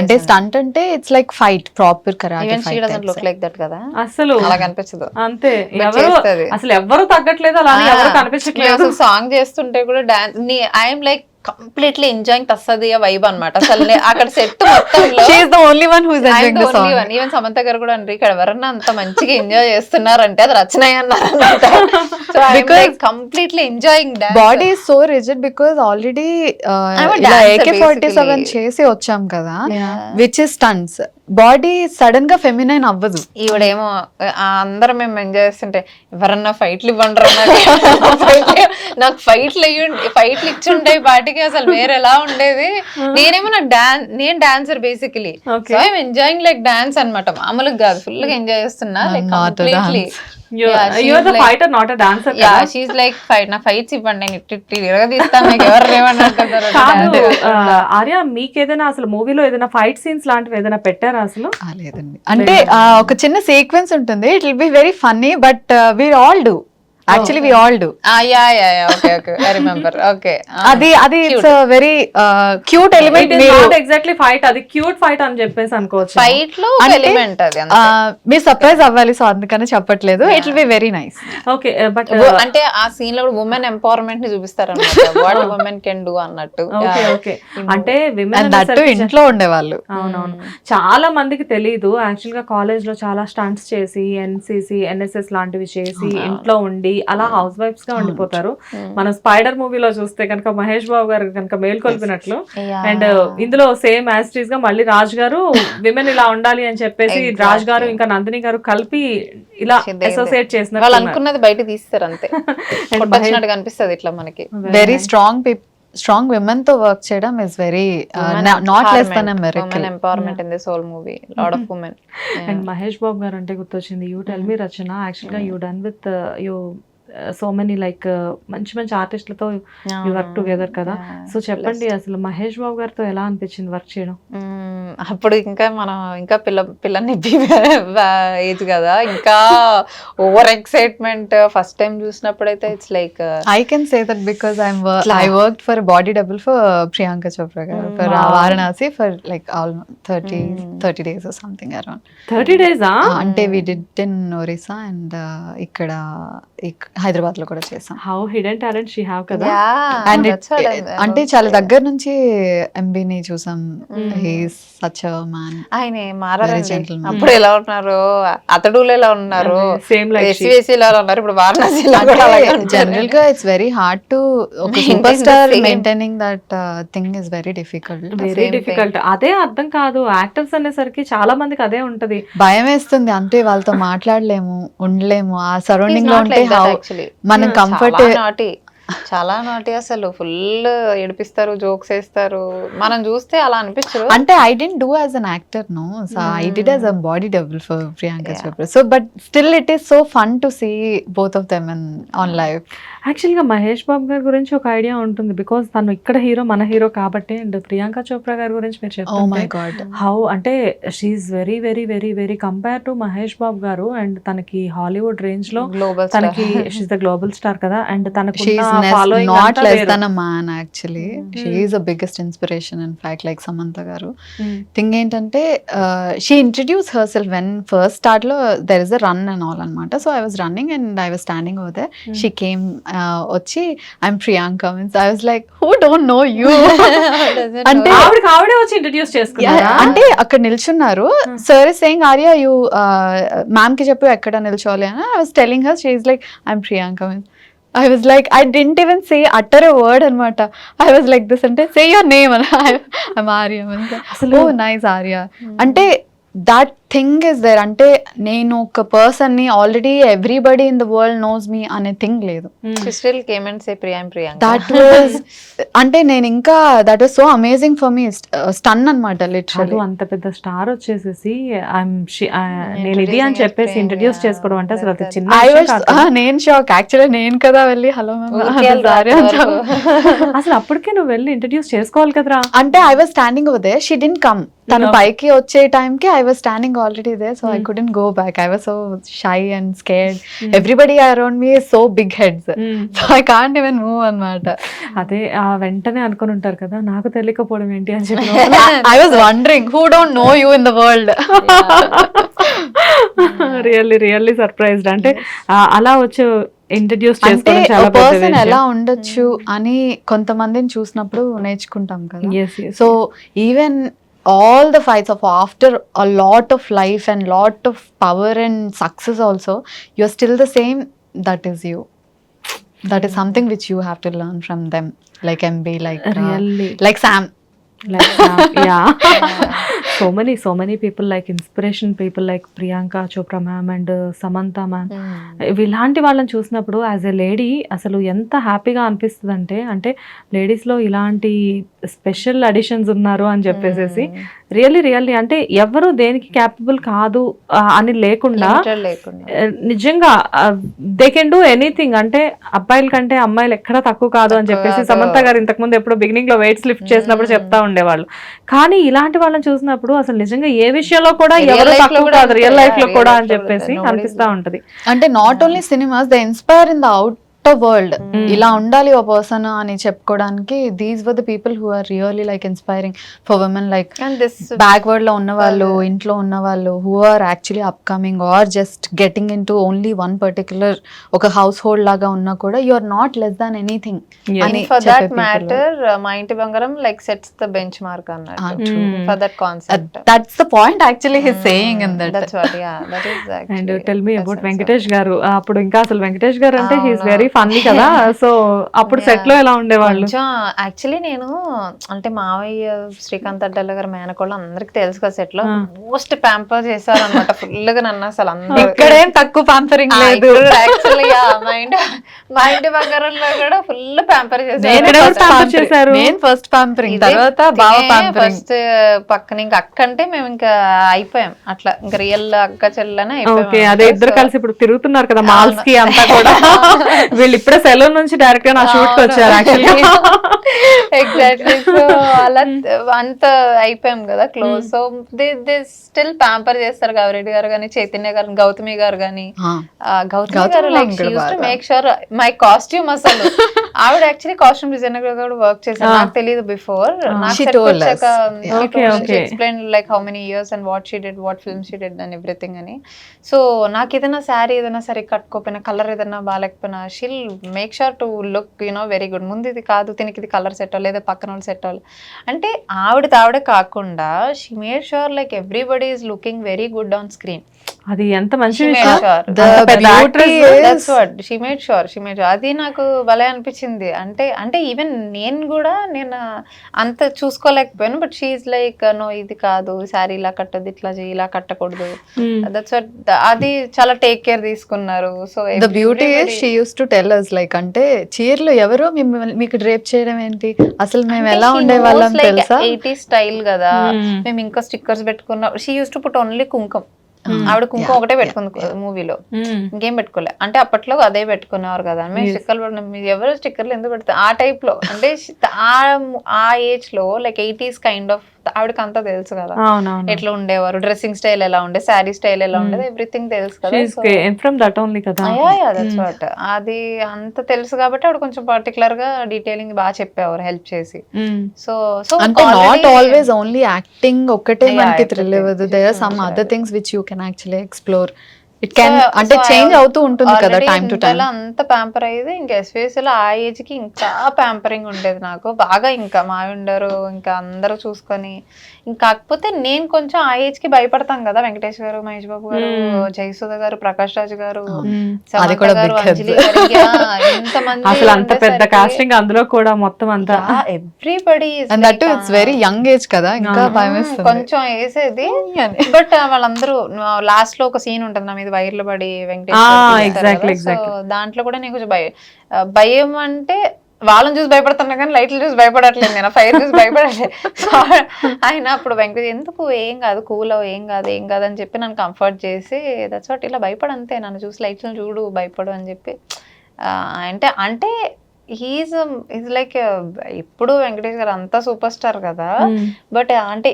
అంటే స్టంట్ అంటే it's like fight, proper karate she doesn't look like that కదా, అసలు అలా కనిపించదు అంతే. అసలు ఎవరు తగ్గట్లేదు, అలా ఎవరు కనిపించట్లేదు. సాంగ్ చేస్తుంటే కూడా dance I'm like completely enjoying తస్సదియ వైబ్ అనమాట. అసలు అక్కడ సెట్ మొత్తంలో ఈవెన్ సమంత గారు కూడా అంటారు, ఇక్కడ ఎవరన్నా అంత మంచిగా ఎంజాయ్ చేస్తున్నారంటే అది రచనయ్య అన్నారు. Completely enjoying dance. Body is so rigid because already AK-47 చేసి వచ్చాం కదా, which is stunts. Body sudden గా ఫెమినైన్ అవ్వదు. ఈవిడేమో అందరం మేము ఎంజాయ్ చేస్తుంటే ఎవరన్నా ఫైట్లు ఇవ్వండి, నాకు ఫైట్లు ఇచ్చి ఉంటాయి వాటికి, అసలు వేరేలా ఉండేది. నేనేమో నేను dancer basically, so I'm enjoying like dance అనమాట. మామూలుగా కాదు, ఫుల్ గా ఎంజాయ్ చేస్తున్నా like completely. You're the fighter, not a dancer. Yeah, she's like fight. నా ఫైట్స్ ఇవ్వండి, నేను ఇట్టి ఇరగదీస్తాను, నాకు ఎవరు ఏమన్నారు. కాదు ఆర్య, మీకేదైనా అసలు మూవీలో ఏదైనా ఫైట్ సీన్స్ లాంటివి ఏదైనా పెట్టారా అసలు? లేదండి, అంటే ఒక చిన్న సీక్వెన్స్ ఉంటుంది, it will be very funny, but we all do. Actually we all do. Yeah. Okay. I remember. Okay. అది it's a very cute element. It is not exactly fight, అది cute fight అని చెప్పేసి అనుకోవచ్చు. Fight లో element అది. మీరు surprise అవ్వాలి, so అందుకనే చెప్పట్లేదు. It will be very nice. Okay, but అంటే ఆ సీన్ లో ఉమెన్ ఎంపవర్మెంట్ ని చూపిస్తారు అన్నమాట, వాట్ ఉమెన్ కెన్ డూ అన్నట్టు. ఓకే, అంటే విమెన్ దట్టు ఇంట్లో ఉండేవాళ్ళు. అవునవును, చాలా మందికి తెలియదు. యాక్చువల్ గా కాలేజ్ లో చాలా స్టంట్స్ చేసి NCC NSS లాంటివి చేసి ఇంట్లో ఉండి అలా హౌస్ వైఫ్స్ గా ఉండిపోతారు. మనం స్పైడర్ మూవీలో చూస్తే కనుక మహేష్ బాబు గారు కనుక మేల్కొల్పినట్లు, అండ్ ఇందులో సేమ్ యాస్టీస్ గా మళ్ళీ రాజ్ గారు విమెన్ ఇలా ఉండాలి అని చెప్పేసి రాజ్ గారు ఇంకా నందిని గారు కలిపి ఇలా అసోసియేట్ చేసిన వాళ్ళు అనుకున్నది బయట తీస్తారు అంతే, కొట్టొచ్చినట్టు కనిపిస్తుంది ఇట్లా మనకి. వెరీ స్ట్రాంగ్ విమెన్ తో వర్క్ చేయడం is very not less than a miracle. Empowerment in this whole movie, lot of women. And Mahesh Babu garu అంటే గుర్తొచ్చింది, you tell me Rachana, actual గా you done with you so many like మంచి ఆర్టిస్టులతో you work together కదా. సో చెప్పండి, అసలు మహేష్ బాబు గారితో ఎలా అనిపించింది వర్క్ చేయడం? అప్పుడు ఇంకా మనం ఇంకా పిల్లని ఏజ్ కదా, ఇంకా ఓవర్ ఎక్సైట్మెంట్. ఫస్ట్ టైం చూసినప్పుడైతే it's like I can say that because I worked for body double for Priyanka Chopra garu for Varanasi for like almost 30 days or something around. 30 days అంటే we did in Orissa and ఇక్కడ హైదరాబాద్ లో కూడా చేసాం. How hidden talent she have కదా. And అంటే చాలా దగ్గర నుంచి ఎంబీని చూసాం. He's such a man. ఆయన మారారండి, అప్పుడు ఎలా ఉన్నారు, అతడులో ఎలా ఉన్నారు, సేమ్ లైక్ SVC ఎలా ఉన్నారు, ఇప్పుడు వారణాసిలో జనరల్ గా ఇట్స్ వెరీ హార్డ్ టు ఒక super star maintaining that thing is very difficult. అదే అర్థం కాదు, యాక్టర్స్ అనేసరికి చాలా మందికి అదే ఉంటది, భయం వేస్తుంది. అంటే వాళ్ళతో మాట్లాడలేము, ఉండలేము, ఆ సరౌండింగ్ లో ఉంటే మనం కంఫర్ట్. చాలా నాటి అసలు ఫుల్ ఏడిపిస్తారు, జోక్స్ వేస్తారు. మనం చూస్తే అలా అనిపించదు. అంటే I didn't do as an actor, no. So I did as a body double for Priyanka Yeah. Chopra. So but still it is so fun to see both of them on live. యాక్చువల్గా మహేష్ బాబు గారి గురించి ఒక idea ఉంటుంది, because తను ఇక్కడ hero, మన hero కాబట్టి. And Priyanka Chopra గారి గురించి మీరు Oh my చెప్తుంటే god. హౌ అంటే she's very very very very compare to Mahesh Babu garu. And తనకి హాలీవుడ్ రేంజ్ లో గ్లోబల్ తనకి షీఈ్ ద గ్లోబల్ స్టార్ కదా. అండ్ తనకు She is following not less than a man actually. She Mm. is the biggest inspiration in fact, like Samantha garu. Thing ఏంటంటే she introduced herself when first start lo there is a run and all anamata. So I was running and I was standing over there. She came వచ్చి I'm Priyanka, means I was like, who don't know you? అంటే ఆవిడే వచ్చి introduce Yeah, చేసుకున్నారా? అంటే అక్కడ నిల్చున్నారు. Sir is saying Arya you ma'am కి చెప్పు ఎక్కడ నిల్చోవాలి అని. I was telling her, she is like I'm Priyanka. I was like, I didn't even say utter a word అనమాట. I was like this అంటే say your name అని. I'm Arya. అసలు Oh nice Arya. అంటే that thing is there. అంటే నేను ఒక person ని already everybody in the world knows me అనే థింగ్ లేదు. Still came and say Priyanka. That was అంటే నేను ఇంకా that was so amazing for me. Stun అనమాట కాదు, లిటరల్లీ. అంత పెద్ద స్టార్ వచ్చేసేసి నేను ఇది అని చెప్పేసి ఇంట్రడ్యూస్ చేసుకోవడం అంటే అసలు అది చిన్న I విషయం was కాదు. నేను షాక్ యాక్చువల్లీ. నేను కదా వెళ్ళి హలో అసలు అప్పటికే నువ్వు వెళ్ళి ఇంట్రడ్యూస్ చేసుకోవాలి కదరా. అంటే I was standing over there, she didn't come. తను పైకి వచ్చే టైంకి I was standing already there, so I couldn't go back. I was so shy and scared. Everybody around me so big heads, so I can't even move అన్నమాట. అదే వెంటనే అనుకుని ఉంటారు కదా, నాకు తెలియకపోవడం ఏంటి అని చెప్పి. I was wondering who don't know you in the world. Really really surprised. అంటే అలా వచ్చి ఇంట్రడ్యూస్ అంటే చేసుకోవడం చాలా పెద్ద పర్సన్ విషయం. ఎలా ఉండొచ్చు అని కొంతమందిని చూసినప్పుడు నేర్చుకుంటాం కదా. Yes, yes. So even all the fights of after a lot of life and lot of power and success also, you're still the same. That is you. That is something which you have to learn from them. Like MB, Really. like Sam. Like yeah. So many people, like inspiration people like Priyanka Chopra ma'am and Samantha ma'am. ఇలాంటి వాళ్ళని చూసినప్పుడు as a lady అసలు ఎంత హ్యాపీగా అనిపిస్తుంది అంటే ladies లో ఇలాంటి స్పెషల్ అడిషన్స్ ఉన్నారు అని చెప్పేసి రియల్లీ అంటే ఎవరు దేనికి క్యాపబుల్ కాదు అని లేకుండా నిజంగా దే కెన్ డూ ఎనీథింగ్. అంటే అబ్బాయిల కంటే అమ్మాయిలు ఎక్కడా తక్కువ కాదు అని చెప్పేసి సమంత గారు ఇంతకు ముందు ఎప్పుడో బిగినింగ్ లో వెయిట్స్ లిఫ్ట్ చేసినప్పుడు చెప్తా ఉండేవాళ్ళు. కానీ ఇలాంటి వాళ్ళని చూసినప్పుడు అసలు నిజంగా ఏ విషయంలో కూడా ఎవరు తక్కువ కాదు రియల్ లైఫ్ లో కూడా అని చెప్పేసి అనిపిస్తా ఉంటది. అంటే not only cinemas, they inspire in the out world. ఇలా ఉండాలి ఓ పర్సన్ అని చెప్పుకోవడానికి these were the people who are really like inspiring for women. Like backward లో ఉన్న వాళ్ళు, ఇంట్లో ఉన్న వాళ్ళు who are actually upcoming or just getting into only one particular ఒక హౌస్ హోల్డ్ లాగా ఉన్నా కూడా you are not less than anything అని ఫర్ దట్ మ్యాటర్ మా ఇంటి బంగారం like sets the bench mark అన్నట్టు for that concept. That's the point actually he is saying in that. That's what yeah that is actually. And tell me about Venkatesh గారు. అప్పుడు ఇంకా అసలు వెంకటేష్ గారు అంటే హి ఇస్ వెరీ ఫన్నీ కదా. So అప్పుడు set లో ఎలా ఉండేవాళ్ళు? యాక్చువల్లీ నేను అంటే మావయ్య శ్రీకాంత్ అడ్డల్ల గారు మేనకోళ్ళు అందరికి తెలుసు కదా, సెట్ లో మోస్ట్ ప్యాంపర్ చేశారు అనమాట ఫుల్ గా నన్ను. అసలు అందరూ ఇక్కడేం తక్కువ పాంపరింగ్ లేదు. యాక్చువల్లీ మా ఇంటి బంగారంలో కూడా ఫుల్ ప్యాంపర్ చేశారు. నేను ఫస్ట్ పాంపరింగ్, తర్వాత బావ పాంపరింగ్. ఫస్ట్ పక్కన ఇంకా అక్క అంటే మేము ఇంకా అయిపోయాం అట్లా, ఇంకా రియల్ అక్క చెల్లెనే ఓకే, అదే ఇద్దరు కలిసి ఇప్పుడు తిరుగుతున్నారు కదా మాల్స్ కి అంతా కూడా. వీళ్ళు ఇప్పుడే సెలూన్ నుంచి డైరెక్ట్ గా నా షూట్ కి వచ్చారు యాక్చువల్లీ. ఎగ్జాక్ట్లీ. సో అలా అంత అయిపోయాం కదా close. So they still pamper చేస్తారు గౌరెడ్డి గారు కానీ, చైతన్య గారు, గౌతమి గారు కానీ. గౌతమి గారు like she used to make sure my costume. అసలు ఆవిడ యాక్చువల్లీ కాస్ట్యూమ్ డిజైనర్ గా కూడా వర్క్ చేశారు, నాకు తెలియదు బిఫోర్. నాకు explain like how many years and what she did, what film she did and everything అని. సో నాకు ఏదైనా శారీ ఏదైనా సరే కట్టుకోపోయినా, కలర్ ఏదైనా బాగాలేకపోయినా, she'll make sure to look you know very good. ముందు ఇది కాదు, దీనికి ఇది కలర్ సెట్ అవ్వాలి, లేదా పక్కన వాళ్ళు సెట్ అవ్వాలి అంటే ఆవిడదే కాకుండా she made sure like everybody is looking very good on screen. అది ఎంత మంచి She made విషయం. sure. The అంత పెద్ద beauty actress. is- That's what she made sure. అది నాకు భలే అనిపించింది. అంటే ఈవెన్ నేను అంత చూసుకోలేకపోయాను, బట్ షీఈ్ లైక్ నో ఇది కాదు, శారీ ఇలా కట్టదు, ఇట్లా చేయి, ఇలా కట్టకూడదు. దట్స్ వాట్, అది చాలా టేక్ కేర్ తీసుకున్నారు. So the beauty is she uses to tell us like, అంటే చీరలు ఎవరో మీకు డ్రేప్ చేయడం ఏంటి, అసలు మేము ఎలా ఉండేవాళ్ళం తెలుసా. 80s స్టైల్ కదా, Hmm. మేము ఇంకా స్టిక్కర్స్ పెట్టుకున్నాం. She uses to put only కుంకుమ. ఆవిడ కుంకుమ ఒకటే పెట్టుకుంది మూవీలో, ఇంకేం పెట్టుకోలే. అంటే అప్పట్లో అదే పెట్టుకునేవారు కదా, మేము స్టిక్కర్లు మీరు ఎవరు స్టిక్కర్లు ఎందుకు పెడతారు ఆ టైప్ లో. అంటే ఆ ఏజ్ లో లైక్ 80s కైండ్ ఆఫ్, ఆవిడకి అంతా తెలుసు కదా అవునవును. ఎట్లా ఉండేవారు, డ్రెస్సింగ్ స్టైల్ ఎలా ఉండే, శారీ స్టైల్ ఎలా ఉండేది, ఎవ్రీథింగ్ తెలుసు కదా. ఫ్రమ్ దట్ ఓన్లీ కదా. దట్స్ వాట్, అది అంత తెలుసు కాబట్టి ఆవిడ కొంచెం పర్టికులర్ గా డీటెయిలింగ్ బాగా చెప్పేవారు, హెల్ప్ చేసి. సో అంటే నాట్ ఆల్వేస్ ఓన్లీ యాక్టింగ్ ఒక్కటే Yeah, మనకి థ్రిల్ everything. ఇవ్వదు. There are some other things which you can actually explore. It can అంటే చేంజ్ అవుతూ ఉంటుంది కదా టైం టు టైం. అంత ప్యాంపర్ అయ్యేది, ఇంకా ఎస్పీఎస్ లో ఆ ఏజ్ కి ఇంకా ప్యాంపరింగ్ ఉండేది నాకు బాగా. ఇంకా మావిండరు ఇంకా అందరూ చూసుకొని, ఇంకా కాకపోతే నేను కొంచెం ఆ ఏజ్ కి భయపడతాం కదా, వెంకటేష్ గారు, మహేష్ బాబు గారు, జయసుధ గారు, ప్రకాష్ రాజ్ గారు, అది సమంత కూడా గారు, big అంజలి heads. గారికి, ఇంతమంది అసలు అంత పెద్ద కాస్టింగ్ అందులో కూడా మొత్తం అంతా. Everybody and that it's very young age కదా, ఇంకా భయం వేస్తుంది. కొంచెం వేసేది. బట్ వాళ్ళందరూ లాస్ట్ లో ఒక సీన్ ఉంటుంది నా మీద వైర్లు పడి exactly. దాంట్లో కూడా నేను కొంచెం భయం అంటే వాళ్ళని చూసి భయపడుతున్నా కానీ లైట్లు చూసి భయపడట్లేదు, నేను ఫైర్ చూసి భయపడట్లేదు. సో ఆయన అప్పుడు వెంకటేష్ ఎందుకు ఏం కాదు, కూల్ ఏం కాదు అని చెప్పి నన్ను కంఫర్ట్ చేసి, దట్స్ వాట్, ఇలా భయపడంతే, నన్ను చూసి లైట్లను చూడు భయపడు అని చెప్పి. అంటే ఈజ్ లైక్, ఇప్పుడు వెంకటేష్ గారు అంతా సూపర్ స్టార్ కదా, బట్ అంటే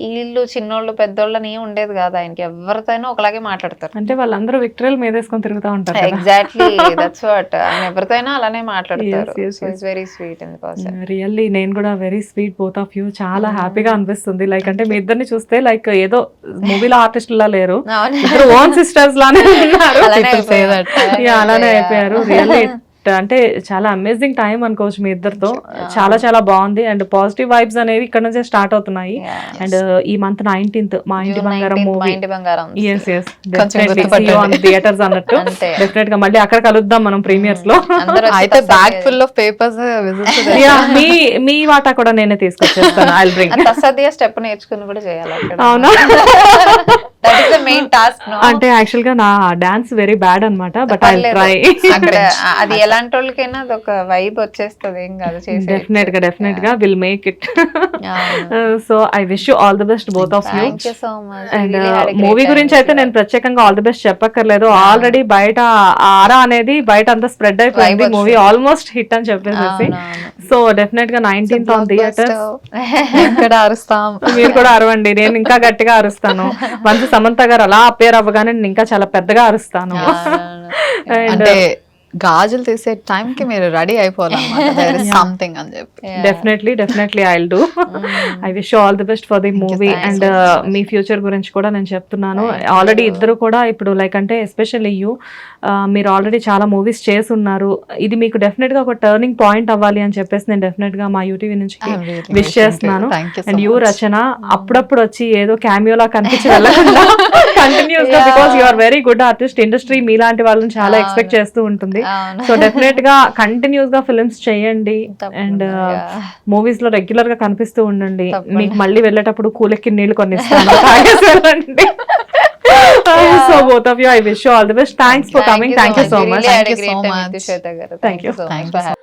వీళ్ళు చిన్నోళ్ళు పెద్దోళ్ళని ఏం ఉండేది కాదు ఆయనకి, ఎవరితో ఒకలాగే మాట్లాడతారు. అంటే వాళ్ళందరూ విక్టరీలు మీద వేసుకొని తిరుగుతూ ఉంటారు కదా. ఎగ్జాక్ట్లీ, దట్స్ వాట్, ఆయన ఎవరితో అలానే మాట్లాడతారు. Yes, yes, yes. Very sweet in person. Really నేను కూడా very sweet both of you, చాలా హ్యాపీగా అనిపిస్తుంది. లైక్ అంటే మీ ఇద్దరిని చూస్తే లైక్ ఏదో మూవీలో ఆర్టిస్ట్ లా లేరు, ఇద్దరు ఓన్ సిస్టర్స్ లానే ఉన్నారు. Yeah, అలానే అయిపోయారు. రియల్లీ అంటే చాలా అమేజింగ్ టైం అనుకోవచ్చు మీ ఇద్దరితో. చాలా చాలా బాగుంది. అండ్ పాజిటివ్ వైబ్స్ అనేవి ఇక్కడ నుంచే స్టార్ట్ అవుతున్నాయి. అండ్ ఈ మంత్ 19th మా ఇంటి బంగారం మూవీ, థియేటర్స్ అన్నట్టు డెఫినెట్ గా మళ్ళీ అక్కడ కలుద్దాం మనం ప్రీమియర్స్ లో. అయితే బ్యాగ్ ఫుల్ ఆఫ్ పేపర్స్ మీ వాటా కూడా నేనే తీసుకొచ్చేస్తాను. I'll bring. తస్సదియా స్టెప్ నేర్చుకుని కూడా చేయాలి అక్కడ. అవునా? That is the main task. అంటే యాక్చువల్ గా నా డాన్స్ వెరీ బ్యాడ్ అన్నమాట, బట్ ఐ ట్రై. అక్కడ అది ఎలాంటి వాళ్ళకైనా అది ఒక వైబ్ వచ్చేస్తుంది, ఏం కాదు చేసి. డెఫినెట్ గా will make it. So I wish you all the best both of you. Thank you so much. And movie గురించి అయితే నేను ప్రత్యేకంగా ఆల్ ది బెస్ట్ చెప్పక్కర్లేదు. ఆల్రెడీ బయట ఆరా అనేది బయట అంతా స్ప్రెడ్ అయిపోయింది, మూవీ ఆల్మోస్ట్ హిట్ అని చెప్పేసి. సో డెఫినెట్ గా 19th ఆన్ థియేటర్. ఇక్కడ అరుస్తాం, మీరు కూడా అరవండి, నేను ఇంకా గట్టిగా అరుస్తాను. మంచి సమంత గారు అలా అపేర్ అవ్వగానే నేను ఇంకా చాలా పెద్దగా అరుస్తాను. అంటే గాజులు తీసే టైం కి మీరు రెడీ అయిపోవాలన్నమాట, సంథింగ్ అని చెప్పి. Definitely I will do. I wish you all the best for the movie. And me future గురించి కూడా నేను చెప్తున్నాను. ఆల్రెడీ ఇద్దరు కూడా ఇప్పుడు లైక్ అంటే ఎస్పెషల్లీ మీరు ఆల్రెడీ చాలా మూవీస్ చేసి ఉన్నారు. ఇది మీకు డెఫినెట్ గా ఒక టర్నింగ్ పాయింట్ అవ్వాలి అని చెప్పేసి నేను డెఫినెట్ గా మా యూటీవీ నుంచి విష్ చేస్తున్నాను. అండ్ యూ రచన అప్పుడప్పుడు వచ్చి ఏదో క్యామియోలా కనిపించి వెళ్ళకుండా కంటిన్యూస్ గా, because you are very good artist, industry మీలాంటి వాళ్ళని చాలా ఎక్స్పెక్ట్ చేస్తూ ఉంటుంది. సో డెఫినెట్ గా కంటిన్యూస్ గా ఫిల్మ్స్ చేయండి అండ్ మూవీస్ లో రెగ్యులర్ గా కనిపిస్తూ ఉండండి. మీకు మళ్ళీ వెళ్ళేటప్పుడు కూలెక్కి నీళ్లు కొన్ని ఇస్తాను. So both of you, I wish you all the best. Thanks for coming. Thank you so much. Really had a great time with you, Shweta garu. Thank you. Thank you so much for having me.